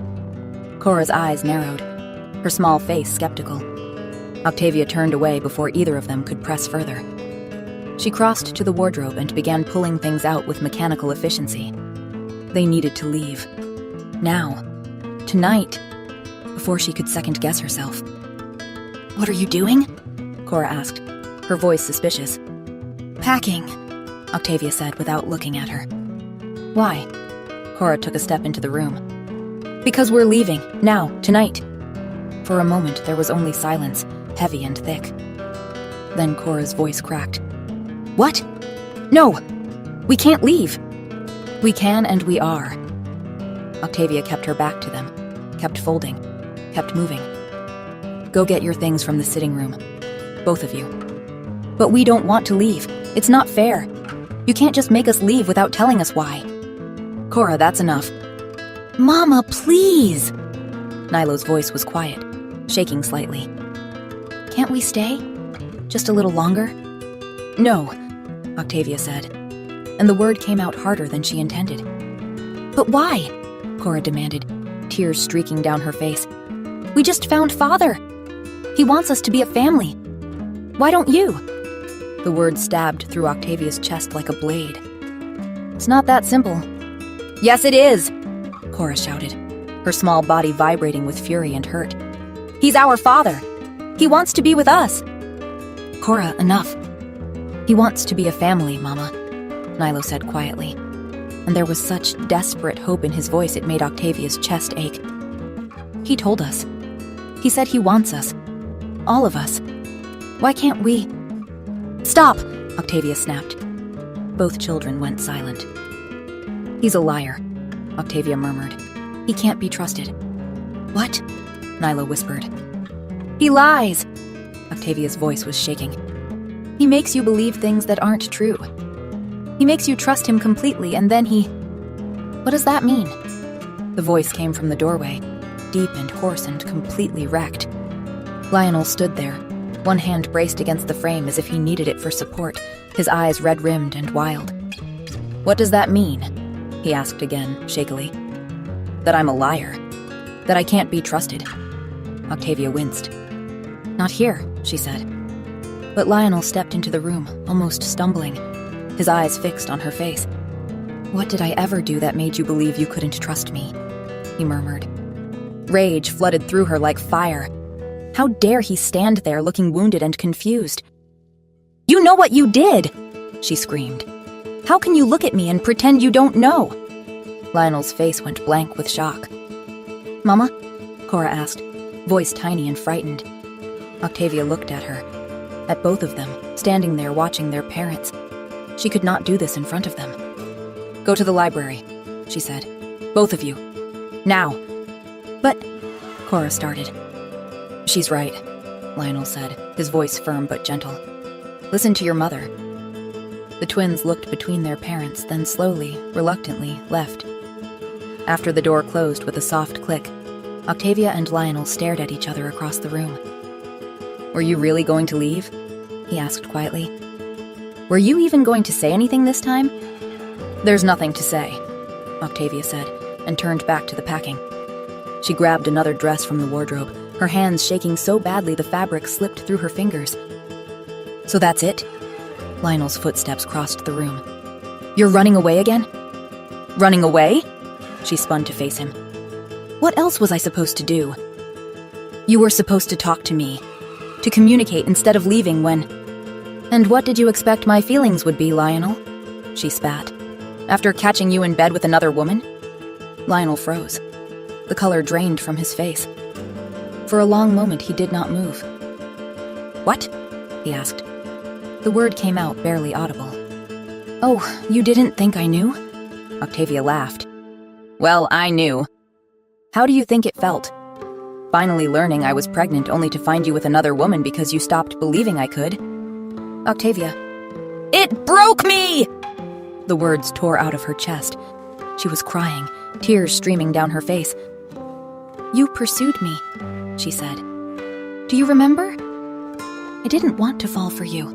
Cora's eyes narrowed, her small face skeptical. Octavia turned away before either of them could press further. She crossed to the wardrobe and began pulling things out with mechanical efficiency. They needed to leave. Now. Tonight. Before she could second-guess herself. "What are you doing?" Cora asked, her voice suspicious. "Packing," Octavia said without looking at her. Why? Cora took a step into the room. Because we're leaving, now, tonight. For a moment, there was only silence, heavy and thick. Then Cora's voice cracked. What? No! We can't leave! We can and we are. Octavia kept her back to them, kept folding, kept moving. Go get your things from the sitting room. Both of you. But we don't want to leave. It's not fair. You can't just make us leave without telling us why. Cora, that's enough. Mama, please! Nilo's voice was quiet, shaking slightly. Can't we stay? Just a little longer? No, Octavia said, and the word came out harder than she intended. But why? Cora demanded, tears streaking down her face. We just found Father. He wants us to be a family. Why don't you? The word stabbed through Octavia's chest like a blade. It's not that simple. Yes, it is, Cora shouted, her small body vibrating with fury and hurt. He's our father. He wants to be with us. Cora, enough. He wants to be a family, Mama, Nilo said quietly, and there was such desperate hope in his voice it made Octavia's chest ache. He told us. He said he wants us. All of us. Why can't we? Stop! Octavia snapped. Both children went silent. He's a liar, Octavia murmured. He can't be trusted. What? Nilo whispered. He lies! Octavia's voice was shaking. He makes you believe things that aren't true. He makes you trust him completely, and then he... What does that mean? The voice came from the doorway, deep and hoarse and completely wrecked. Lionel stood there, one hand braced against the frame as if he needed it for support, his eyes red-rimmed and wild. What does that mean? He asked again, shakily. That I'm a liar. That I can't be trusted. Octavia winced. Not here, she said. But Lionel stepped into the room, almost stumbling, his eyes fixed on her face. What did I ever do that made you believe you couldn't trust me? He murmured. Rage flooded through her like fire. How dare he stand there looking wounded and confused? You know what you did! She screamed. How can you look at me and pretend you don't know? Lionel's face went blank with shock. Mama? Cora asked, voice tiny and frightened. Octavia looked at her, at both of them, standing there watching their parents. She could not do this in front of them. Go to the library, she said. Both of you. Now. But... Cora started. She's right, Lionel said, his voice firm but gentle. Listen to your mother. The twins looked between their parents, then slowly, reluctantly, left. After the door closed with a soft click, Octavia and Lionel stared at each other across the room. Were you really going to leave? He asked quietly. Were you even going to say anything this time? There's nothing to say, Octavia said, and turned back to the packing. She grabbed another dress from the wardrobe, her hands shaking so badly the fabric slipped through her fingers. So that's it? Lionel's footsteps crossed the room. You're running away again? Running away? She spun to face him. What else was I supposed to do? You were supposed to talk to me, to communicate instead of leaving when... And what did you expect my feelings would be, Lionel? She spat. After catching you in bed with another woman? Lionel froze. The color drained from his face. For a long moment, he did not move. What? He asked. The word came out barely audible. Oh, you didn't think I knew? Octavia laughed. Well, I knew. How do you think it felt? Finally learning I was pregnant only to find you with another woman because you stopped believing I could. Octavia. It broke me! The words tore out of her chest. She was crying, tears streaming down her face. You pursued me, she said. Do you remember? I didn't want to fall for you.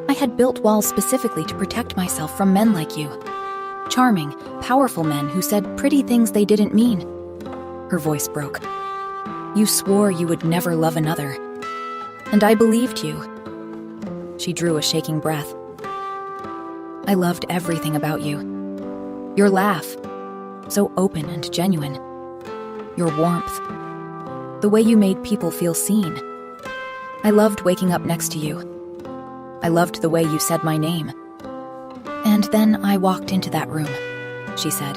I had built walls specifically to protect myself from men like you. Charming, powerful men who said pretty things they didn't mean. Her voice broke. You swore you would never love another. And I believed you. She drew a shaking breath. I loved everything about you. Your laugh, so open and genuine. Your warmth. The way you made people feel seen. I loved waking up next to you. I loved the way you said my name. And then I walked into that room. she said,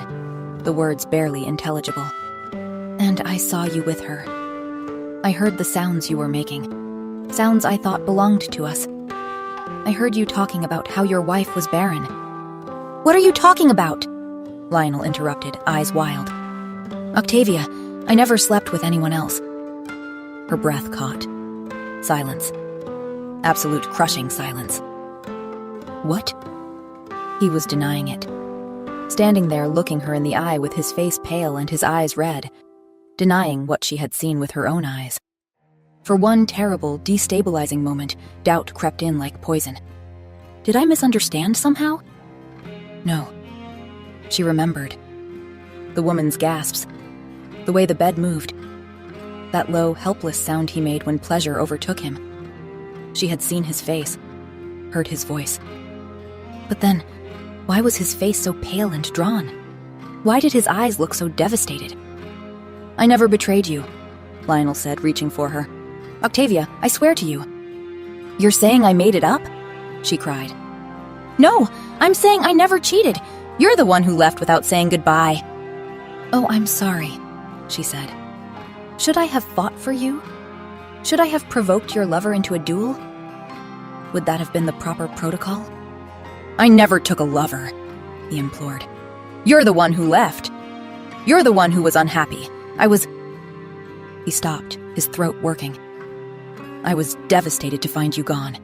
the words barely intelligible. And I saw you with her. I heard the sounds you were making, sounds I thought belonged to us. I heard you talking about how your wife was barren. What are you talking about? Lionel interrupted, eyes wild. Octavia, I never slept with anyone else. Her breath caught. Silence. Absolute crushing silence. What? He was denying it. Standing there looking her in the eye with his face pale and his eyes red, denying what she had seen with her own eyes. For one terrible, destabilizing moment, doubt crept in like poison. Did I misunderstand somehow? No. She remembered. The woman's gasps, the way the bed moved, that low, helpless sound he made when pleasure overtook him. She had seen his face, heard his voice. But then, why was his face so pale and drawn? Why did his eyes look so devastated? I never betrayed you, Lionel said, reaching for her. Octavia, I swear to you. You're saying I made it up? She cried. No, I'm saying I never cheated. You're the one who left without saying goodbye. Oh, I'm sorry, she said. Should I have fought for you? Should I have provoked your lover into a duel? Would that have been the proper protocol? I never took a lover, he implored. You're the one who left. You're the one who was unhappy. He stopped, his throat working. I was devastated to find you gone.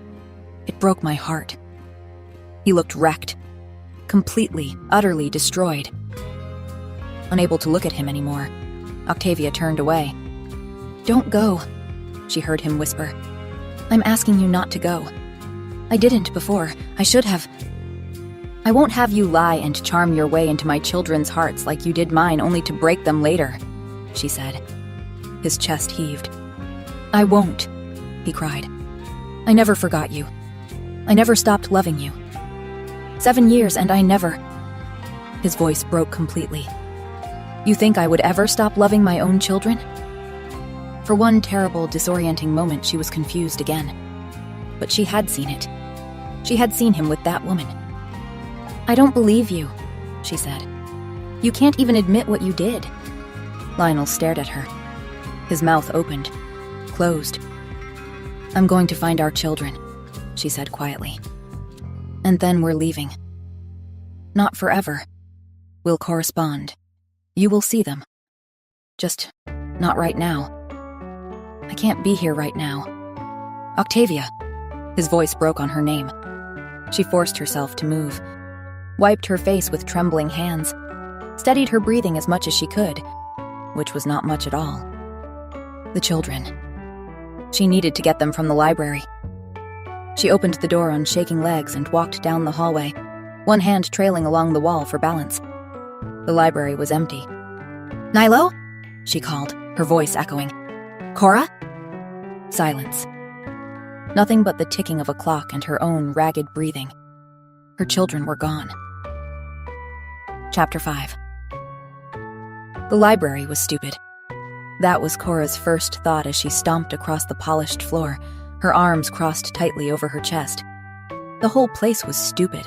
It broke my heart. He looked wrecked, completely, utterly destroyed. Unable to look at him anymore, Octavia turned away. Don't go, she heard him whisper. I'm asking you not to go. I didn't before. I should have. I won't have you lie and charm your way into my children's hearts like you did mine only to break them later, she said. His chest heaved. I won't, he cried. I never forgot you. I never stopped loving you. 7 years and I never. His voice broke completely. You think I would ever stop loving my own children? For one terrible, disorienting moment, she was confused again. But she had seen it. She had seen him with that woman. I don't believe you, she said. You can't even admit what you did. Lionel stared at her. His mouth opened, closed. I'm going to find our children, she said quietly. And then we're leaving. Not forever. We'll correspond. You will see them. Just not right now. I can't be here right now. Octavia. His voice broke on her name. She forced herself to move, wiped her face with trembling hands, steadied her breathing as much as she could, which was not much at all. The children. She needed to get them from the library. She opened the door on shaking legs and walked down the hallway, one hand trailing along the wall for balance. The library was empty. Nilo? She called, her voice echoing. Cora? Silence. Nothing but the ticking of a clock and her own ragged breathing. Her children were gone. Chapter 5. The library was stupid. That was Cora's first thought as she stomped across the polished floor, her arms crossed tightly over her chest. The whole place was stupid.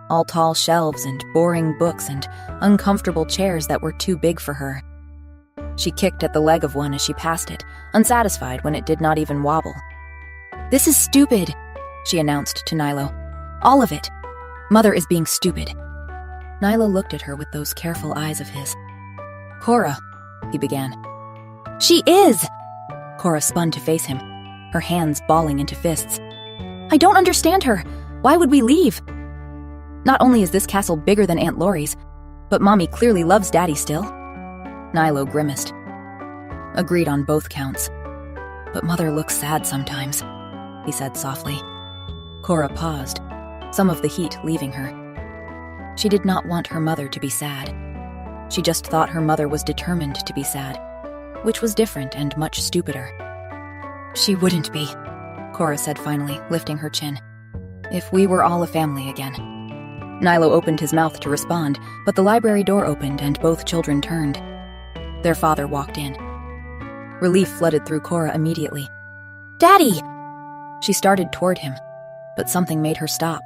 All tall shelves and boring books and uncomfortable chairs that were too big for her. She kicked at the leg of one as she passed it, unsatisfied when it did not even wobble. This is stupid, she announced to Nilo. All of it. Mother is being stupid. Nilo looked at her with those careful eyes of his. Cora, he began. She is! Cora spun to face him, her hands balling into fists. I don't understand her. Why would we leave? Not only is this castle bigger than Aunt Laurie's, but Mommy clearly loves Daddy still. Nilo grimaced. Agreed on both counts. But Mother looks sad sometimes, he said softly. Cora paused, some of the heat leaving her. She did not want her mother to be sad. She just thought her mother was determined to be sad, which was different and much stupider. She wouldn't be, Cora said finally, lifting her chin. If we were all a family again. Nilo opened his mouth to respond, but the library door opened and both children turned. Their father walked in. Relief flooded through Cora immediately. Daddy! She started toward him, but something made her stop.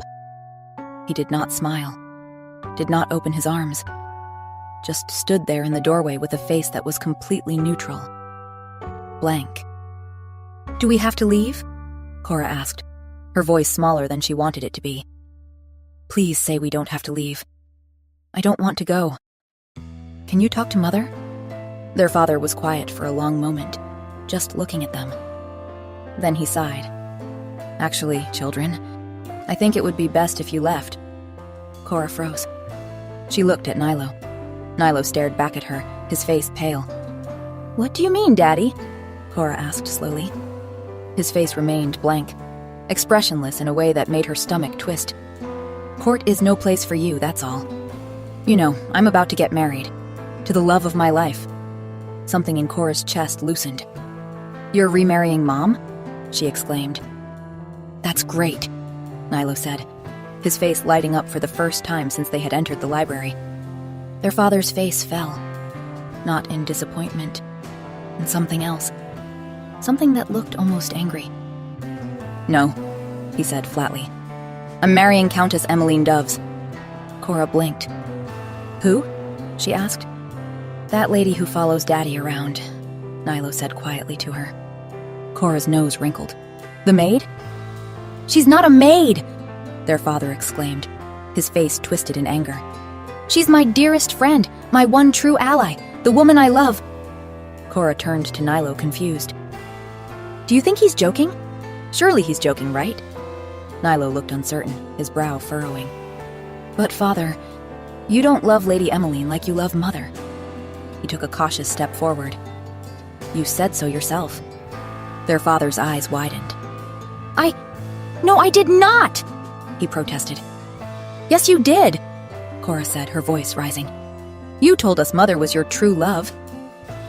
He did not smile, did not open his arms, just stood there in the doorway with a face that was completely neutral. Blank. "Do we have to leave?" Cora asked, her voice smaller than she wanted it to be. "Please say we don't have to leave. I don't want to go. Can you talk to Mother?" Their father was quiet for a long moment, just looking at them. Then he sighed. "Actually, children, I think it would be best if you left." Cora froze. She looked at Nilo. Nilo stared back at her, his face pale. "What do you mean, Daddy?" Cora asked slowly. His face remained blank, expressionless in a way that made her stomach twist. "Court is no place for you, that's all. You know, I'm about to get married. To the love of my life." Something in Cora's chest loosened. "You're remarrying Mom?" she exclaimed. "That's great," Nilo said, his face lighting up for the first time since they had entered the library. Their father's face fell, not in disappointment, in something else. Something that looked almost angry. "No," he said flatly. "I'm marrying Countess Emmeline Doves." Cora blinked. "Who?" she asked. "That lady who follows Daddy around," Nilo said quietly to her. Cora's nose wrinkled. "The maid?" "She's not a maid!" their father exclaimed, his face twisted in anger. "She's my dearest friend, my one true ally, the woman I love." Cora turned to Nilo, confused. "Do you think he's joking? Surely he's joking, right?" Nilo looked uncertain, his brow furrowing. "But father, you don't love Lady Emmeline like you love Mother." He took a cautious step forward. "You said so yourself." Their father's eyes widened. No, I did not!" he protested. "Yes, you did," Cora said, her voice rising. "You told us Mother was your true love.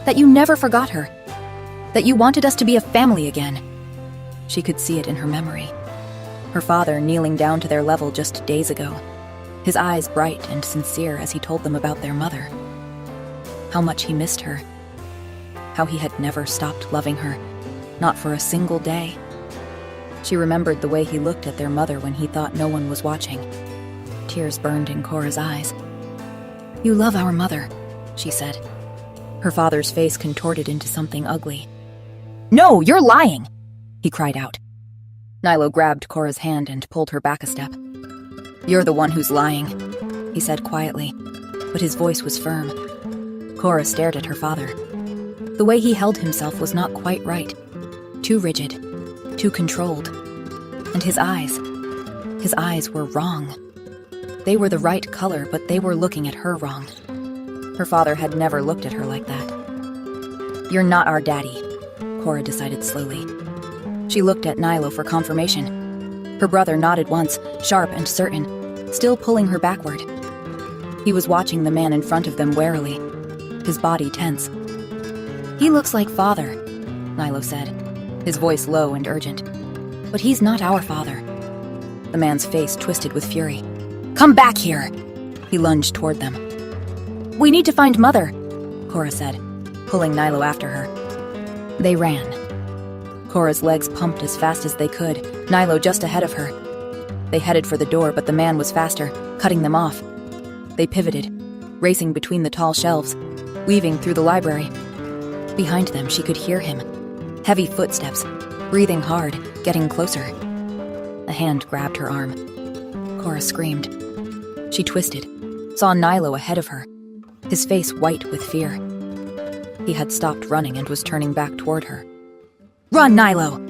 That you never forgot her. That you wanted us to be a family again." She could see it in her memory. Her father kneeling down to their level just days ago, his eyes bright and sincere as he told them about their mother. How much he missed her. How he had never stopped loving her, not for a single day. She remembered the way he looked at their mother when he thought no one was watching. Tears burned in Cora's eyes. "You love our mother," she said. Her father's face contorted into something ugly. "No, you're lying!" he cried out. Nilo grabbed Cora's hand and pulled her back a step. "You're the one who's lying," he said quietly, but his voice was firm. Cora stared at her father. The way he held himself was not quite right. Too rigid, too controlled. And his eyes were wrong. They were the right color, but they were looking at her wrong. Her father had never looked at her like that. "You're not our daddy," Cora decided slowly. She looked at Nilo for confirmation. Her brother nodded once, sharp and certain, still pulling her backward. He was watching the man in front of them warily, his body tense. "He looks like father," Nilo said, his voice low and urgent. "But he's not our father." The man's face twisted with fury. "Come back here!" He lunged toward them. "We need to find Mother," Cora said, pulling Nilo after her. They ran. Cora's legs pumped as fast as they could, Nilo just ahead of her. They headed for the door, but the man was faster, cutting them off. They pivoted, racing between the tall shelves, weaving through the library. Behind them, she could hear him. Heavy footsteps, breathing hard, getting closer. A hand grabbed her arm. Cora screamed. She twisted, saw Nilo ahead of her, his face white with fear. He had stopped running and was turning back toward her. "Run, Nilo!"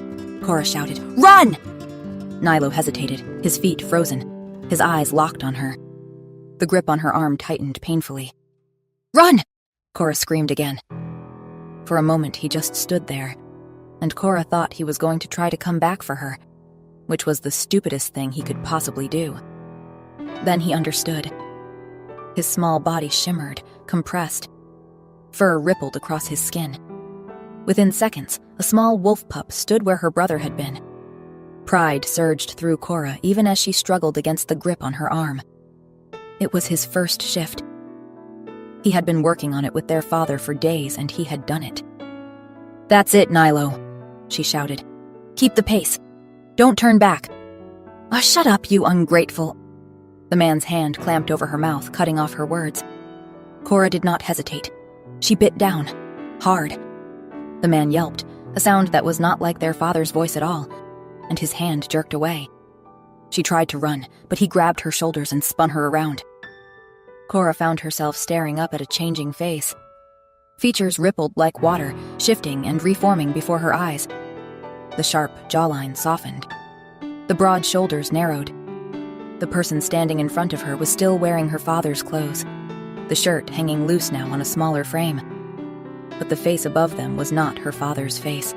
Cora shouted. "Run!" Nilo hesitated, his feet frozen, his eyes locked on her. The grip on her arm tightened painfully. "Run!" Cora screamed again. For a moment, he just stood there, and Cora thought he was going to try to come back for her, which was the stupidest thing he could possibly do. Then he understood. His small body shimmered, compressed. Fur rippled across his skin. Within seconds, a small wolf pup stood where her brother had been. Pride surged through Cora even as she struggled against the grip on her arm. It was his first shift. He had been working on it with their father for days, and he had done it. "That's it, Nilo," she shouted. "Keep the pace. Don't turn back." "Oh, shut up, you ungrateful..." The man's hand clamped over her mouth, cutting off her words. Cora did not hesitate. She bit down, hard. The man yelped, a sound that was not like their father's voice at all, and his hand jerked away. She tried to run, but he grabbed her shoulders and spun her around. Cora found herself staring up at a changing face. Features rippled like water, shifting and reforming before her eyes. The sharp jawline softened. The broad shoulders narrowed. The person standing in front of her was still wearing her father's clothes, the shirt hanging loose now on a smaller frame. But the face above them was not her father's face.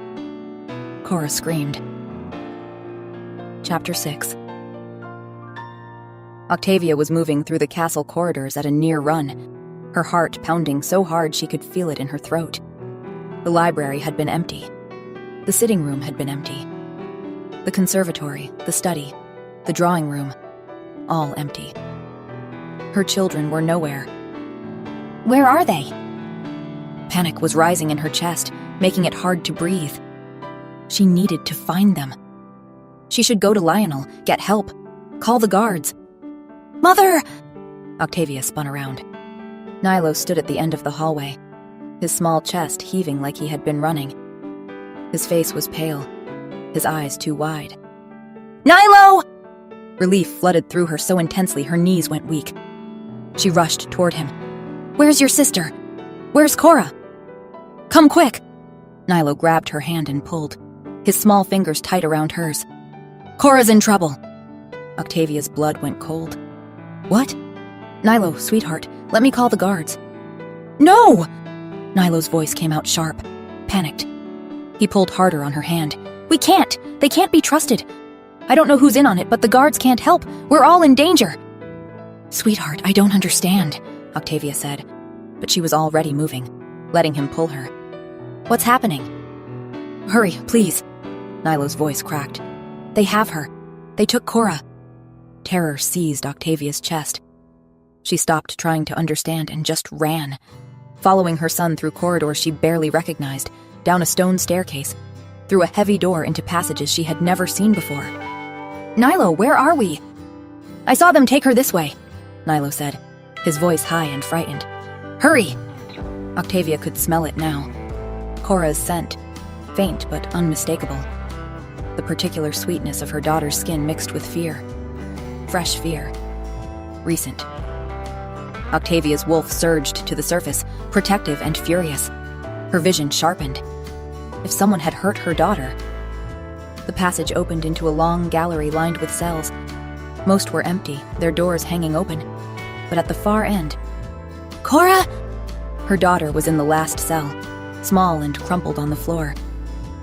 Cora screamed. Chapter 6. Octavia was moving through the castle corridors at a near run, her heart pounding so hard she could feel it in her throat. The library had been empty. The sitting room had been empty. The conservatory, the study, the drawing room, all empty. Her children were nowhere. Where are they? Panic was rising in her chest, making it hard to breathe. She needed to find them. She should go to Lionel, get help, call the guards. Mother! Octavia spun around. Nilo stood at the end of the hallway, his small chest heaving like he had been running. His face was pale, his eyes too wide. Nilo! Relief flooded through her so intensely her knees went weak. She rushed toward him. Where's your sister? Where's Cora? Come quick! Nilo grabbed her hand and pulled, his small fingers tight around hers. Cora's in trouble. Octavia's blood went cold. What? Nilo, sweetheart, let me call the guards. No! Nilo's voice came out sharp, panicked. He pulled harder on her hand. We can't! They can't be trusted! I don't know who's in on it, but the guards can't help. We're all in danger! Sweetheart, I don't understand, Octavia said, but she was already moving, letting him pull her. What's happening? Hurry, please. Nilo's voice cracked. They have her. They took Cora. Terror seized Octavia's chest. She stopped trying to understand and just ran, following her son through corridors she barely recognized, down a stone staircase, through a heavy door into passages she had never seen before. Nilo, where are we? I saw them take her this way, Nilo said, his voice high and frightened. Hurry! Octavia could smell it now. Cora's scent, faint but unmistakable. The particular sweetness of her daughter's skin mixed with fear. Fresh fear. Recent. Octavia's wolf surged to the surface, protective and furious. Her vision sharpened. If someone had hurt her daughter. The passage opened into a long gallery lined with cells. Most were empty, their doors hanging open. But at the far end, Cora! Her daughter was in the last cell, small and crumpled on the floor.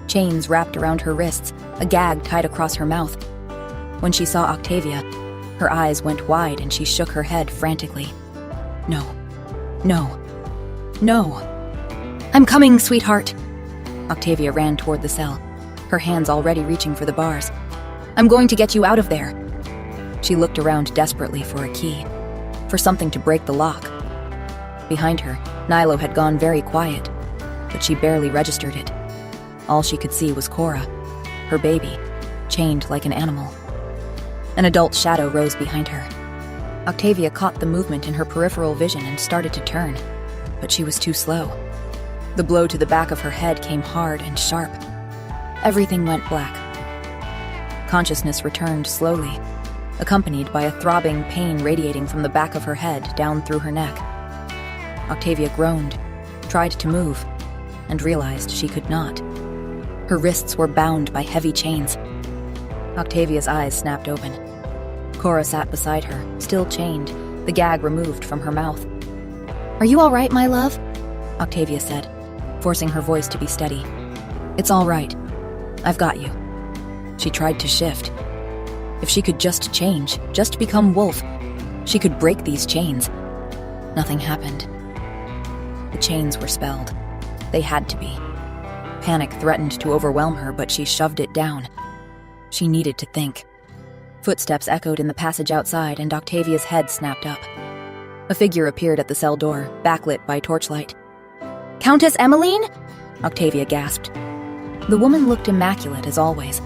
Chains wrapped around her wrists, a gag tied across her mouth. When she saw Octavia, her eyes went wide and she shook her head frantically. No. No. No. I'm coming, sweetheart. Octavia ran toward the cell, her hands already reaching for the bars. I'm going to get you out of there. She looked around desperately for a key, for something to break the lock. Behind her, Nilo had gone very quiet, but she barely registered it. All she could see was Cora, her baby, chained like an animal. An adult shadow rose behind her. Octavia caught the movement in her peripheral vision and started to turn, but she was too slow. The blow to the back of her head came hard and sharp. Everything went black. Consciousness returned slowly, accompanied by a throbbing pain radiating from the back of her head down through her neck. Octavia groaned, tried to move, and realized she could not. Her wrists were bound by heavy chains. Octavia's eyes snapped open. Cora sat beside her, still chained, the gag removed from her mouth. Are you all right, my love? Octavia said, forcing her voice to be steady. It's all right. I've got you. She tried to shift. If she could just change, just become wolf, she could break these chains. Nothing happened. The chains were spelled. They had to be. Panic threatened to overwhelm her, but she shoved it down. She needed to think. Footsteps echoed in the passage outside, and Octavia's head snapped up. A figure appeared at the cell door, backlit by torchlight. Countess Emmeline? Octavia gasped. The woman looked immaculate as always,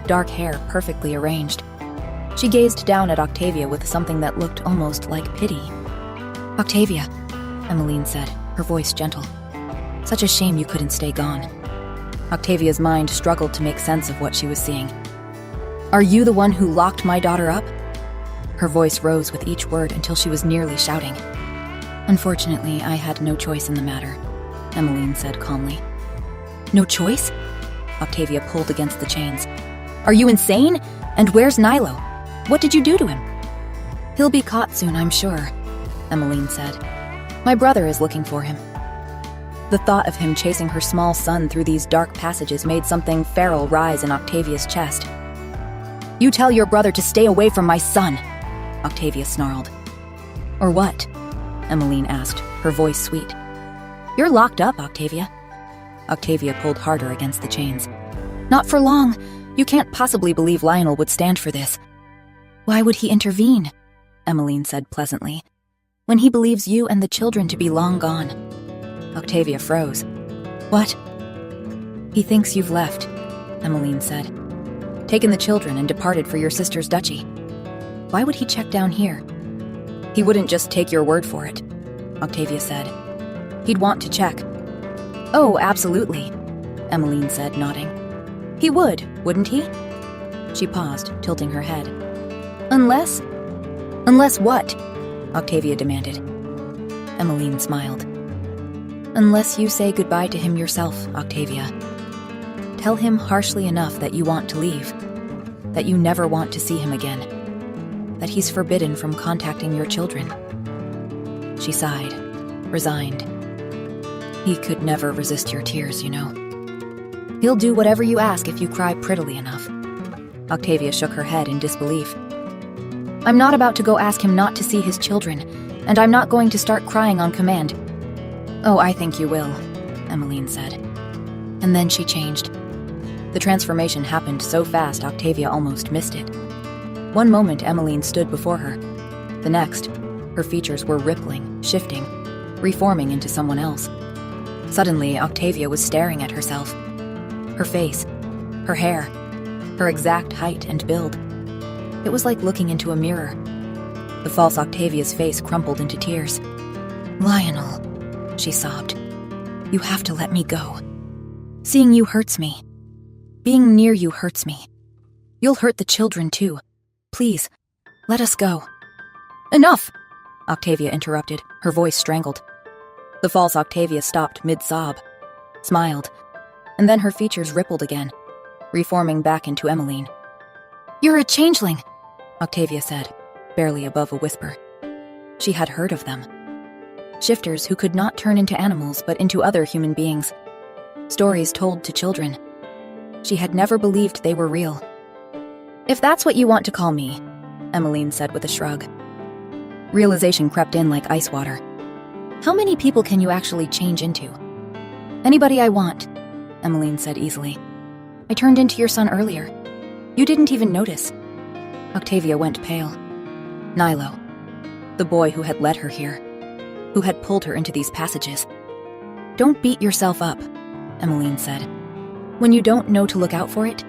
dark hair perfectly arranged. She gazed down at Octavia with something that looked almost like pity. Octavia, Emmeline said, her voice gentle. Such a shame you couldn't stay gone. Octavia's mind struggled to make sense of what she was seeing. Are you the one who locked my daughter up? Her voice rose with each word until she was nearly shouting. Unfortunately, I had no choice in the matter, Emmeline said calmly. No choice? Octavia pulled against the chains. Are you insane? And where's Nilo? What did you do to him? He'll be caught soon, I'm sure, Emmeline said. My brother is looking for him. The thought of him chasing her small son through these dark passages made something feral rise in Octavia's chest. You tell your brother to stay away from my son, Octavia snarled. Or what? Emmeline asked, her voice sweet. You're locked up, Octavia. Octavia pulled harder against the chains. Not for long. You can't possibly believe Lionel would stand for this. Why would he intervene? Emmeline said pleasantly. When he believes you and the children to be long gone. Octavia froze. What? He thinks you've left, Emmeline said. Taken the children and departed for your sister's duchy. Why would he check down here? He wouldn't just take your word for it, Octavia said. He'd want to check. Oh, absolutely, Emmeline said, nodding. He would, wouldn't he? She paused, tilting her head. Unless what? Octavia demanded. Emmeline smiled. Unless you say goodbye to him yourself, Octavia. Tell him harshly enough that you want to leave, that you never want to see him again, that he's forbidden from contacting your children. She sighed, resigned. He could never resist your tears, you know. He'll do whatever you ask if you cry prettily enough. Octavia shook her head in disbelief. I'm not about to go ask him not to see his children, and I'm not going to start crying on command. Oh, I think you will, Emmeline said. And then she changed. The transformation happened so fast Octavia almost missed it. One moment Emmeline stood before her. The next, her features were rippling, shifting, reforming into someone else. Suddenly, Octavia was staring at herself. Her face, her hair, her exact height and build. It was like looking into a mirror. The false Octavia's face crumpled into tears. Lionel, she sobbed. You have to let me go. Seeing you hurts me. Being near you hurts me. You'll hurt the children too. Please, let us go. Enough! Octavia interrupted, her voice strangled. The false Octavia stopped mid-sob, smiled, and then her features rippled again, reforming back into Emmeline. You're a changeling, Octavia said, barely above a whisper. She had heard of them. Shifters who could not turn into animals but into other human beings. Stories told to children. She had never believed they were real. If that's what you want to call me, Emmeline said with a shrug. Realization crept in like ice water. How many people can you actually change into? Anybody I want, Emmeline said easily. I turned into your son earlier. You didn't even notice. Octavia went pale. Nilo, the boy who had led her here, who had pulled her into these passages. Don't beat yourself up, Emmeline said. When you don't know to look out for it,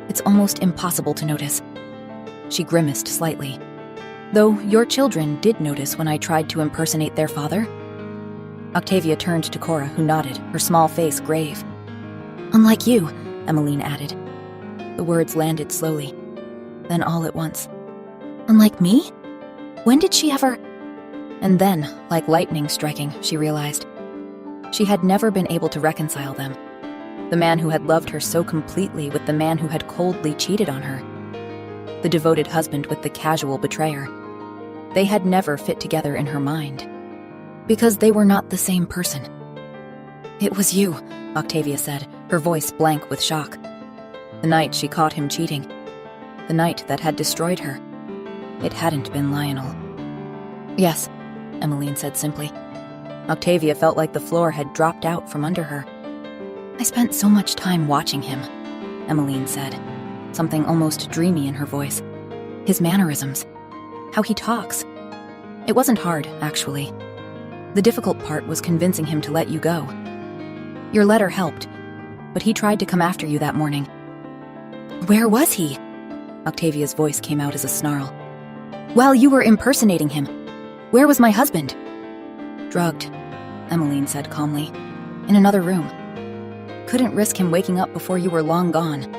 it's almost impossible to notice. She grimaced slightly. Though your children did notice when I tried to impersonate their father. Octavia turned to Cora, who nodded, her small face grave. Unlike you, Emmeline added. The words landed slowly, then all at once. Unlike me? When did she ever... And then, like lightning striking, she realized. She had never been able to reconcile them. The man who had loved her so completely with the man who had coldly cheated on her. The devoted husband with the casual betrayer. They had never fit together in her mind. Because they were not the same person. It was you, Octavia said, her voice blank with shock. The night she caught him cheating. The night that had destroyed her. It hadn't been Lionel. Yes, Emmeline said simply. Octavia felt like the floor had dropped out from under her. I spent so much time watching him, Emmeline said, something almost dreamy in her voice. His mannerisms. How he talks. It wasn't hard, actually. The difficult part was convincing him to let you go. Your letter helped, but he tried to come after you that morning. Where was he? Octavia's voice came out as a snarl. While you were impersonating him. Where was my husband? Drugged, Emmeline said calmly. In another room. Couldn't risk him waking up before you were long gone.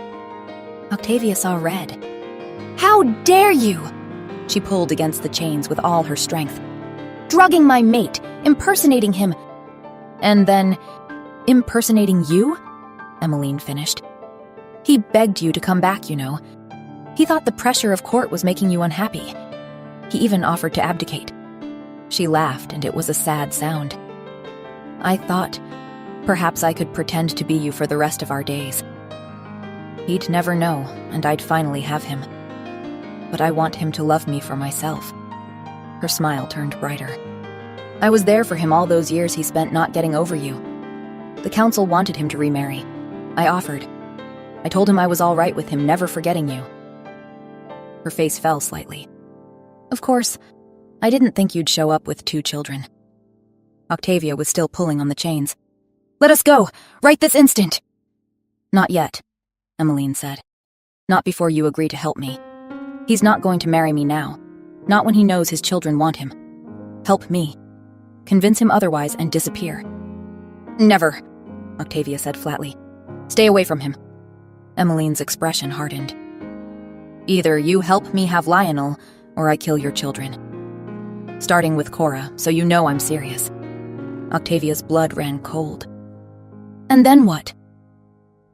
Octavia saw red. How dare you! She pulled against the chains with all her strength. Drugging my mate, impersonating him. And then, impersonating you? Emmeline finished. He begged you to come back, you know. He thought the pressure of court was making you unhappy. He even offered to abdicate. She laughed, and it was a sad sound. I thought perhaps I could pretend to be you for the rest of our days. He'd never know, and I'd finally have him. But I want him to love me for myself. Her smile turned brighter. I was there for him all those years he spent not getting over you. The council wanted him to remarry. I offered. I told him I was all right with him never forgetting you. Her face fell slightly. Of course, I didn't think you'd show up with 2 children. Octavia was still pulling on the chains. Let us go! Right this instant! Not yet, Emmeline said. Not before you agree to help me. He's not going to marry me now. Not when he knows his children want him. Help me. Convince him otherwise and disappear. Never, Octavia said flatly. Stay away from him. Emmeline's expression hardened. Either you help me have Lionel, or I kill your children. Starting with Cora, so you know I'm serious. Octavia's blood ran cold. And then what?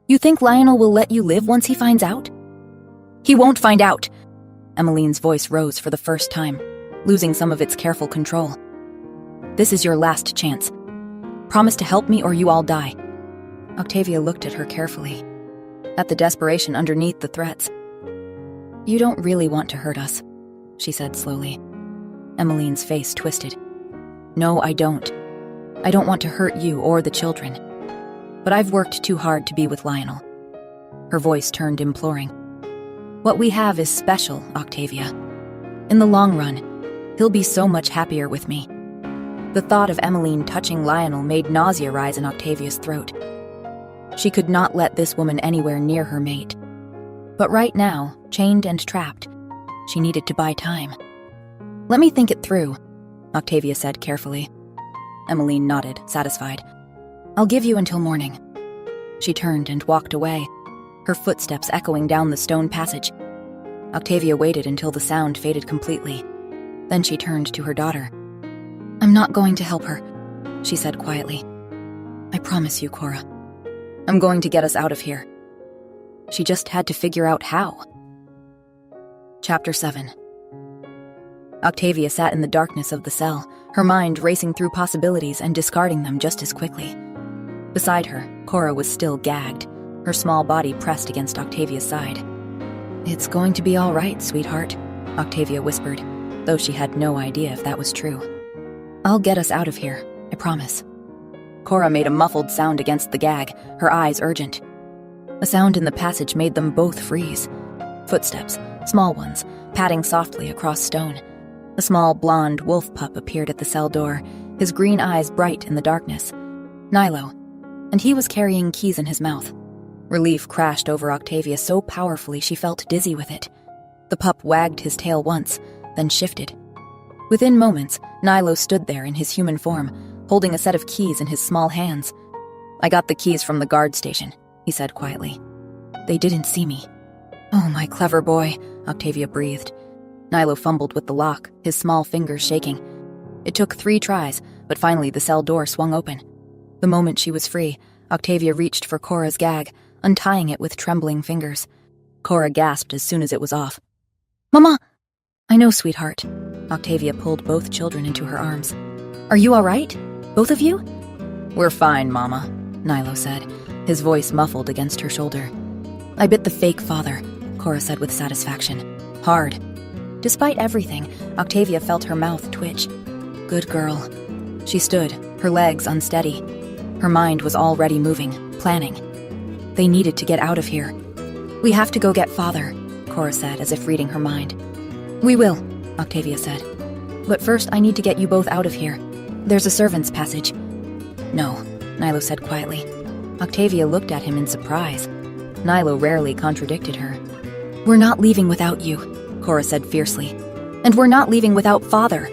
You think Lionel will let you live once he finds out? He won't find out! Emmeline's voice rose for the first time, losing some of its careful control. This is your last chance. Promise to help me or you all die. Octavia looked at her carefully, at the desperation underneath the threats. You don't really want to hurt us, she said slowly. Emmeline's face twisted. No, I don't. I don't want to hurt you or the children. But I've worked too hard to be with Lionel. Her voice turned imploring. What we have is special, Octavia. In the long run, he'll be so much happier with me. The thought of Emmeline touching Lionel made nausea rise in Octavia's throat. She could not let this woman anywhere near her mate. But right now, chained and trapped, she needed to buy time. Let me think it through, Octavia said carefully. Emmeline nodded, satisfied. I'll give you until morning. She turned and walked away, her footsteps echoing down the stone passage. Octavia waited until the sound faded completely. Then she turned to her daughter. I'm not going to help her, she said quietly. I promise you, Cora. I'm going to get us out of here. She just had to figure out how. Chapter 7. Octavia sat in the darkness of the cell, her mind racing through possibilities and discarding them just as quickly. Beside her, Cora was still gagged, her small body pressed against Octavia's side. It's going to be all right, sweetheart, Octavia whispered, though she had no idea if that was true. I'll get us out of here, I promise. Cora made a muffled sound against the gag, her eyes urgent. A sound in the passage made them both freeze. Footsteps, small ones, padding softly across stone. A small blonde wolf pup appeared at the cell door, his green eyes bright in the darkness. Nilo, and he was carrying keys in his mouth. Relief crashed over Octavia so powerfully she felt dizzy with it. The pup wagged his tail once, then shifted. Within moments, Nilo stood there in his human form, holding a set of keys in his small hands. I got the keys from the guard station, he said quietly. They didn't see me. Oh, my clever boy, Octavia breathed. Nilo fumbled with the lock, his small fingers shaking. It took 3 tries, but finally the cell door swung open. The moment she was free, Octavia reached for Cora's gag, untying it with trembling fingers. Cora gasped as soon as it was off. Mama! I know, sweetheart. Octavia pulled both children into her arms. Are you all right? Both of you? We're fine, Mama, Nilo said, his voice muffled against her shoulder. I bit the fake father, Cora said with satisfaction. Hard. Despite everything, Octavia felt her mouth twitch. Good girl. She stood, her legs unsteady. Her mind was already moving, planning. They needed to get out of here. We have to go get father, Cora said as if reading her mind. We will, Octavia said. But first I need to get you both out of here. There's a servant's passage. No, Nilo said quietly. Octavia looked at him in surprise. Nilo rarely contradicted her. We're not leaving without you, Cora said fiercely. And we're not leaving without father.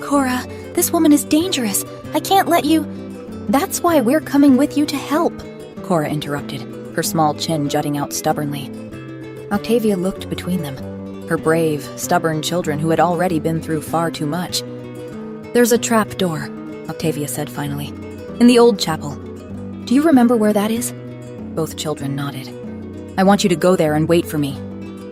Cora, this woman is dangerous, I can't let you— That's why we're coming with you to help, Cora interrupted, her small chin jutting out stubbornly. Octavia looked between them, her brave, stubborn children who had already been through far too much. There's a trap door, Octavia said finally, in the old chapel. Do you remember where that is? Both children nodded. I want you to go there and wait for me.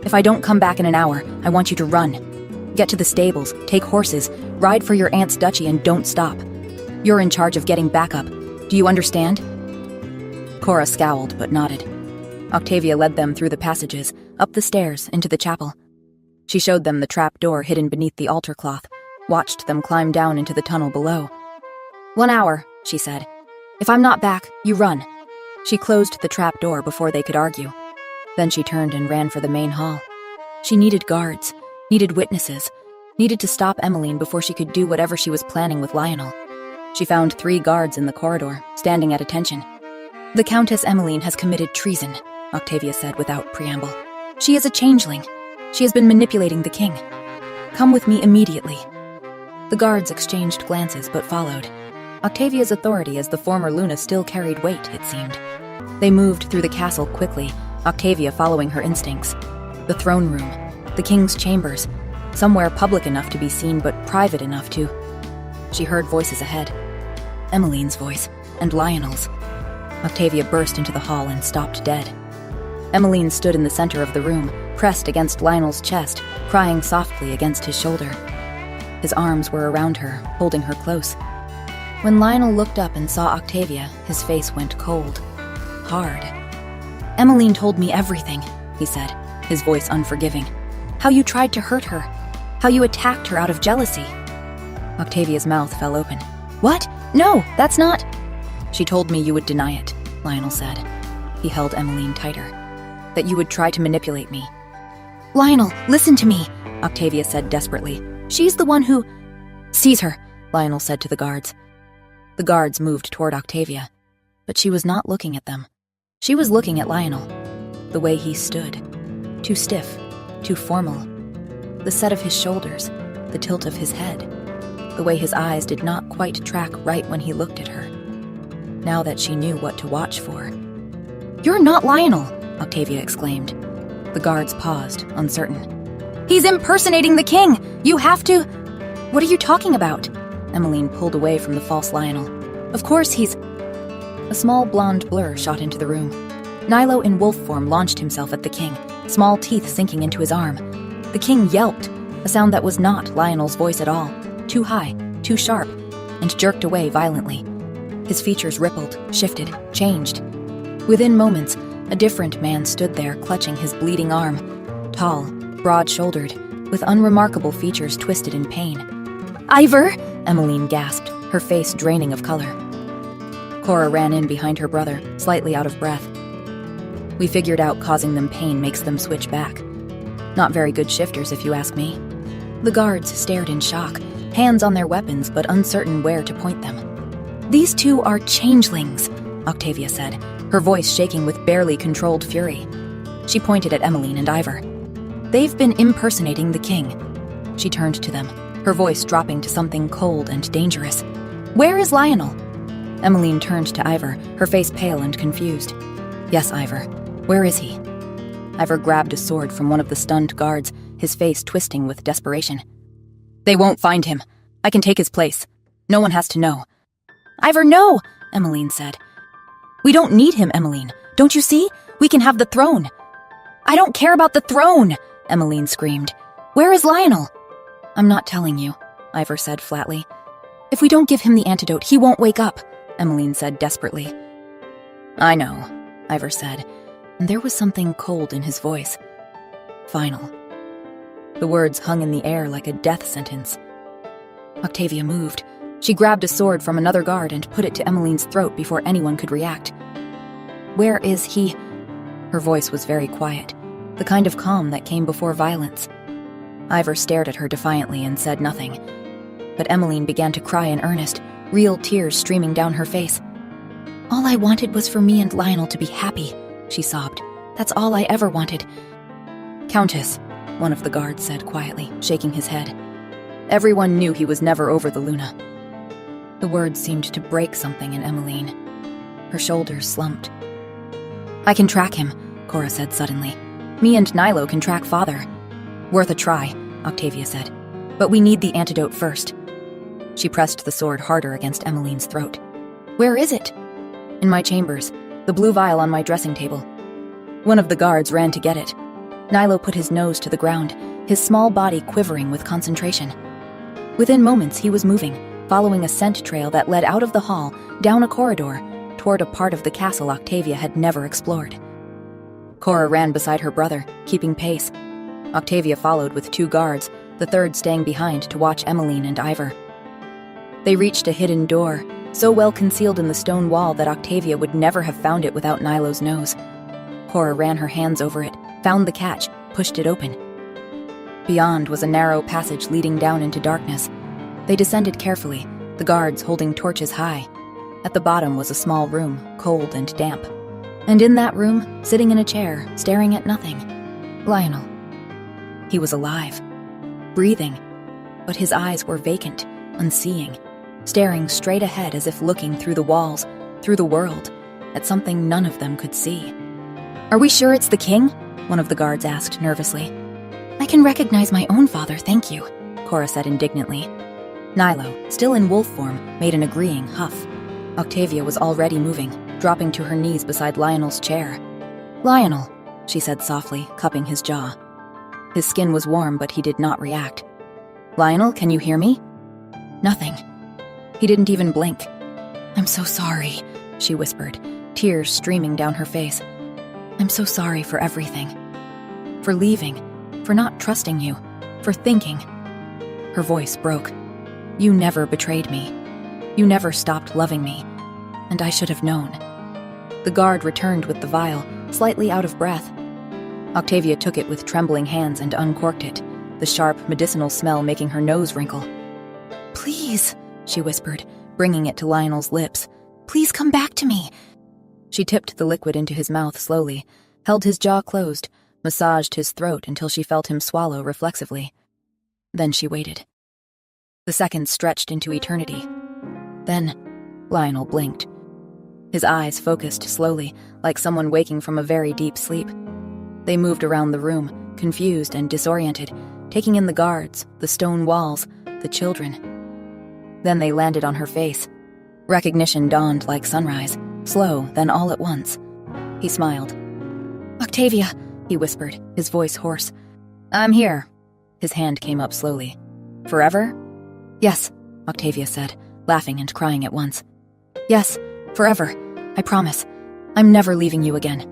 If I don't come back in an hour, I want you to run. Get to the stables, take horses, ride for your aunt's duchy, and don't stop. You're in charge of getting backup. Do you understand? Cora scowled but nodded. Octavia led them through the passages, up the stairs, into the chapel. She showed them the trap door hidden beneath the altar cloth, watched them climb down into the tunnel below. 1 hour, she said. If I'm not back, you run. She closed the trap door before they could argue. Then she turned and ran for the main hall. She needed guards, needed witnesses, needed to stop Emmeline before she could do whatever she was planning with Lionel. She found 3 guards in the corridor, standing at attention. The Countess Emmeline has committed treason, Octavia said without preamble. She is a changeling. She has been manipulating the king. Come with me immediately. The guards exchanged glances but followed. Octavia's authority as the former Luna still carried weight, it seemed. They moved through the castle quickly, Octavia following her instincts. The throne room, the king's chambers, somewhere public enough to be seen but private enough to— She heard voices ahead. Emmeline's voice, and Lionel's. Octavia burst into the hall and stopped dead. Emmeline stood in the center of the room, pressed against Lionel's chest, crying softly against his shoulder. His arms were around her, holding her close. When Lionel looked up and saw Octavia, his face went cold, hard. Emmeline told me everything, he said, his voice unforgiving. How you tried to hurt her. How you attacked her out of jealousy. Octavia's mouth fell open. What? No, that's not— She told me you would deny it, Lionel said. He held Emmeline tighter. That you would try to manipulate me. Lionel, listen to me, Octavia said desperately. She's the one who— Seize her, Lionel said to the guards. The guards moved toward Octavia, but she was not looking at them. She was looking at Lionel, the way he stood. Too stiff, too formal. The set of his shoulders, the tilt of his head. The way his eyes did not quite track right when he looked at her. Now that she knew what to watch for. You're not Lionel, Octavia exclaimed. The guards paused, uncertain. He's impersonating the king! You have to— What are you talking about? Emmeline pulled away from the false Lionel. Of course he's— A small blonde blur shot into the room. Nilo in wolf form launched himself at the king, small teeth sinking into his arm. The king yelped, a sound that was not Lionel's voice at all, too high, too sharp, and jerked away violently. His features rippled, shifted, changed. Within moments, a different man stood there clutching his bleeding arm, tall, broad-shouldered, with unremarkable features twisted in pain. Ivor! Emmeline gasped, her face draining of color. Cora ran in behind her brother, slightly out of breath. We figured out causing them pain makes them switch back. Not very good shifters, if you ask me. The guards stared in shock, hands on their weapons but uncertain where to point them. These 2 are changelings, Octavia said, her voice shaking with barely controlled fury. She pointed at Emmeline and Ivor. They've been impersonating the king. She turned to them, her voice dropping to something cold and dangerous. Where is Lionel? Emmeline turned to Ivor, her face pale and confused. Yes, Ivor. Where is he? Ivor grabbed a sword from one of the stunned guards, his face twisting with desperation. They won't find him. I can take his place. No one has to know. Ivor, no! Emmeline said. We don't need him, Emmeline. Don't you see? We can have the throne. I don't care about the throne! Emmeline screamed. Where is Lionel? I'm not telling you, Ivor said flatly. If we don't give him the antidote, he won't wake up, Emmeline said desperately. I know, Ivor said, and there was something cold in his voice. Final. The words hung in the air like a death sentence. Octavia moved. She grabbed a sword from another guard and put it to Emmeline's throat before anyone could react. Where is he? Her voice was very quiet, the kind of calm that came before violence. Ivor stared at her defiantly and said nothing. But Emmeline began to cry in earnest, real tears streaming down her face. All I wanted was for me and Lionel to be happy, she sobbed. That's all I ever wanted. Countess, one of the guards said quietly, shaking his head. Everyone knew he was never over the Luna. The words seemed to break something in Emmeline. Her shoulders slumped. "I can track him," Cora said suddenly. "Me and Nilo can track Father." "Worth a try," Octavia said. "But we need the antidote first." She pressed the sword harder against Emmeline's throat. "Where is it?" "In my chambers. The blue vial on my dressing table." One of the guards ran to get it. Nilo put his nose to the ground, his small body quivering with concentration. Within moments, he was moving, following a scent trail that led out of the hall, down a corridor, toward a part of the castle Octavia had never explored. Cora ran beside her brother, keeping pace. Octavia followed with 2 guards, the third staying behind to watch Emmeline and Ivor. They reached a hidden door, so well concealed in the stone wall that Octavia would never have found it without Nilo's nose. Cora ran her hands over it, found the catch, pushed it open. Beyond was a narrow passage leading down into darkness. They descended carefully, the guards holding torches high. At the bottom was a small room, cold and damp. And in that room, sitting in a chair, staring at nothing, Lionel. He was alive, breathing, but his eyes were vacant, unseeing, staring straight ahead as if looking through the walls, through the world, at something none of them could see. "Are we sure it's the king?" one of the guards asked nervously. "I can recognize my own father, thank you," Cora said indignantly. Nilo, still in wolf form, made an agreeing huff. Octavia was already moving, dropping to her knees beside Lionel's chair. "Lionel," she said softly, cupping his jaw. His skin was warm, but he did not react. "Lionel, can you hear me?" Nothing. He didn't even blink. "I'm so sorry," she whispered, tears streaming down her face. "I'm so sorry for everything. For leaving, for not trusting you, for thinking." Her voice broke. "You never betrayed me. You never stopped loving me. And I should have known." The guard returned with the vial, slightly out of breath. Octavia took it with trembling hands and uncorked it, the sharp, medicinal smell making her nose wrinkle. "Please," she whispered, bringing it to Lionel's lips. "Please come back to me." She tipped the liquid into his mouth slowly, held his jaw closed, massaged his throat until she felt him swallow reflexively. Then she waited. The seconds stretched into eternity. Then, Lionel blinked. His eyes focused slowly, like someone waking from a very deep sleep. They moved around the room, confused and disoriented, taking in the guards, the stone walls, the children. Then they landed on her face. Recognition dawned like sunrise, slow, then all at once. He smiled. "Octavia," he whispered, his voice hoarse. "I'm here." His hand came up slowly. "Forever?" "Yes," Octavia said, laughing and crying at once. "Yes, forever. I promise. I'm never leaving you again."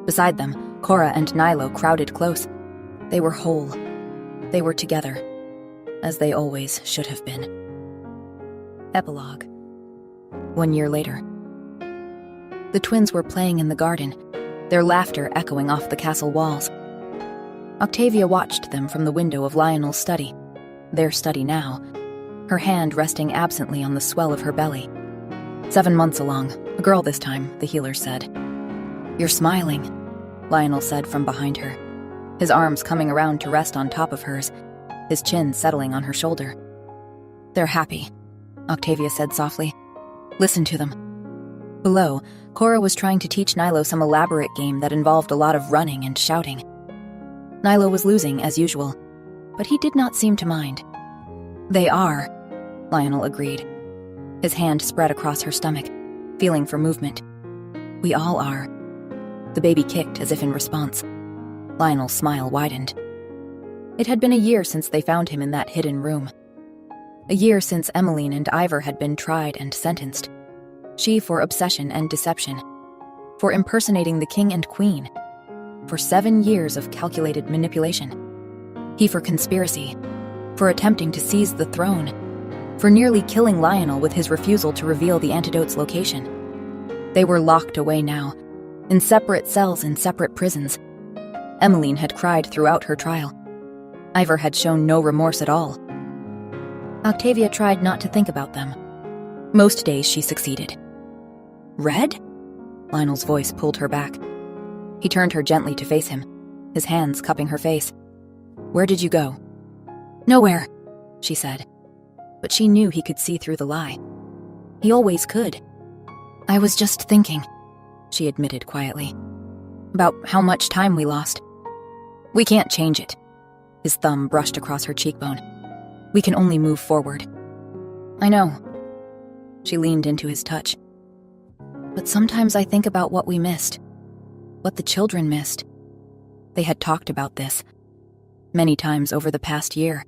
Beside them, Cora and Nilo crowded close. They were whole. They were together, as they always should have been. Epilogue. 1 year later. The twins were playing in the garden, their laughter echoing off the castle walls. Octavia watched them from the window of Lionel's study, their study now, her hand resting absently on the swell of her belly. 7 months along, a girl this time, the healer said. "You're smiling," Lionel said from behind her, his arms coming around to rest on top of hers, his chin settling on her shoulder. "They're happy," Octavia said softly. "Listen to them." Below, Cora was trying to teach Nilo some elaborate game that involved a lot of running and shouting. Nilo was losing, as usual, but he did not seem to mind. "They are," Lionel agreed. His hand spread across her stomach, feeling for movement. "We all are." The baby kicked as if in response. Lionel's smile widened. It had been a year since they found him in that hidden room. A year since Emmeline and Ivor had been tried and sentenced. She for obsession and deception, for impersonating the king and queen, for 7 years of calculated manipulation. He for conspiracy, for attempting to seize the throne, for nearly killing Lionel with his refusal to reveal the antidote's location. They were locked away now, in separate cells in separate prisons. Emmeline had cried throughout her trial. Ivor had shown no remorse at all. Octavia tried not to think about them. Most days she succeeded. "Red?" Lionel's voice pulled her back. He turned her gently to face him, his hands cupping her face. "Where did you go?" "Nowhere," she said. But she knew he could see through the lie. He always could. I was just thinking, she admitted quietly, about how much time we lost. We can't change it. His thumb brushed across her cheekbone. We can only move forward. I know. She leaned into his touch. But sometimes I think about what we missed. What the children missed. They had talked about this many times over the past year.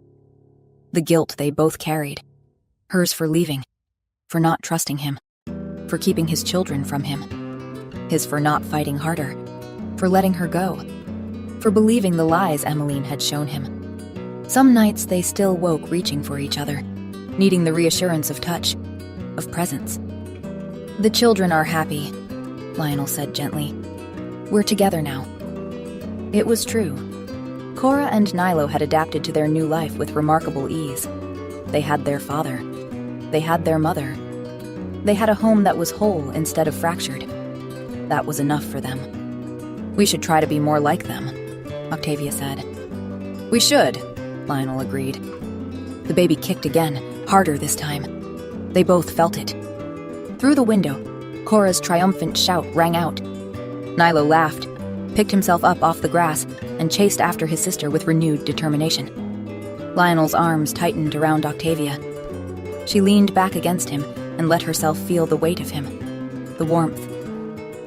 The guilt they both carried. Hers for leaving, for not trusting him, for keeping his children from him. His for not fighting harder, for letting her go, for believing the lies Emmeline had shown him. Some nights they still woke reaching for each other, needing the reassurance of touch, of presence. The children are happy, Lionel said gently. We're together now. It was true. Cora and Nylo had adapted to their new life with remarkable ease. They had their father. They had their mother. They had a home that was whole instead of fractured. That was enough for them. We should try to be more like them, Octavia said. We should, Lionel agreed. The baby kicked again, harder this time. They both felt it. Through the window, Cora's triumphant shout rang out. Nylo laughed, picked himself up off the grass, and chased after his sister with renewed determination. Lionel's arms tightened around Octavia. She leaned back against him and let herself feel the weight of him, the warmth,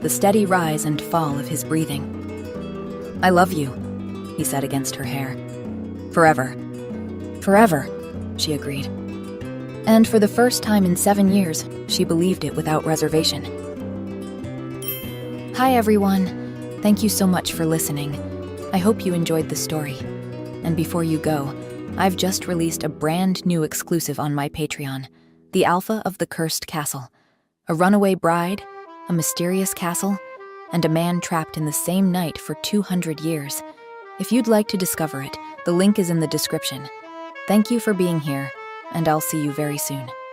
the steady rise and fall of his breathing. I love you, he said against her hair. Forever. Forever, she agreed. And for the first time in 7 years, she believed it without reservation. Hi everyone. Thank you so much for listening. I hope you enjoyed the story. And before you go, I've just released a brand new exclusive on my Patreon, The Alpha of the Cursed Castle. A runaway bride, a mysterious castle, and a man trapped in the same night for 200 years. If you'd like to discover it, the link is in the description. Thank you for being here, and I'll see you very soon.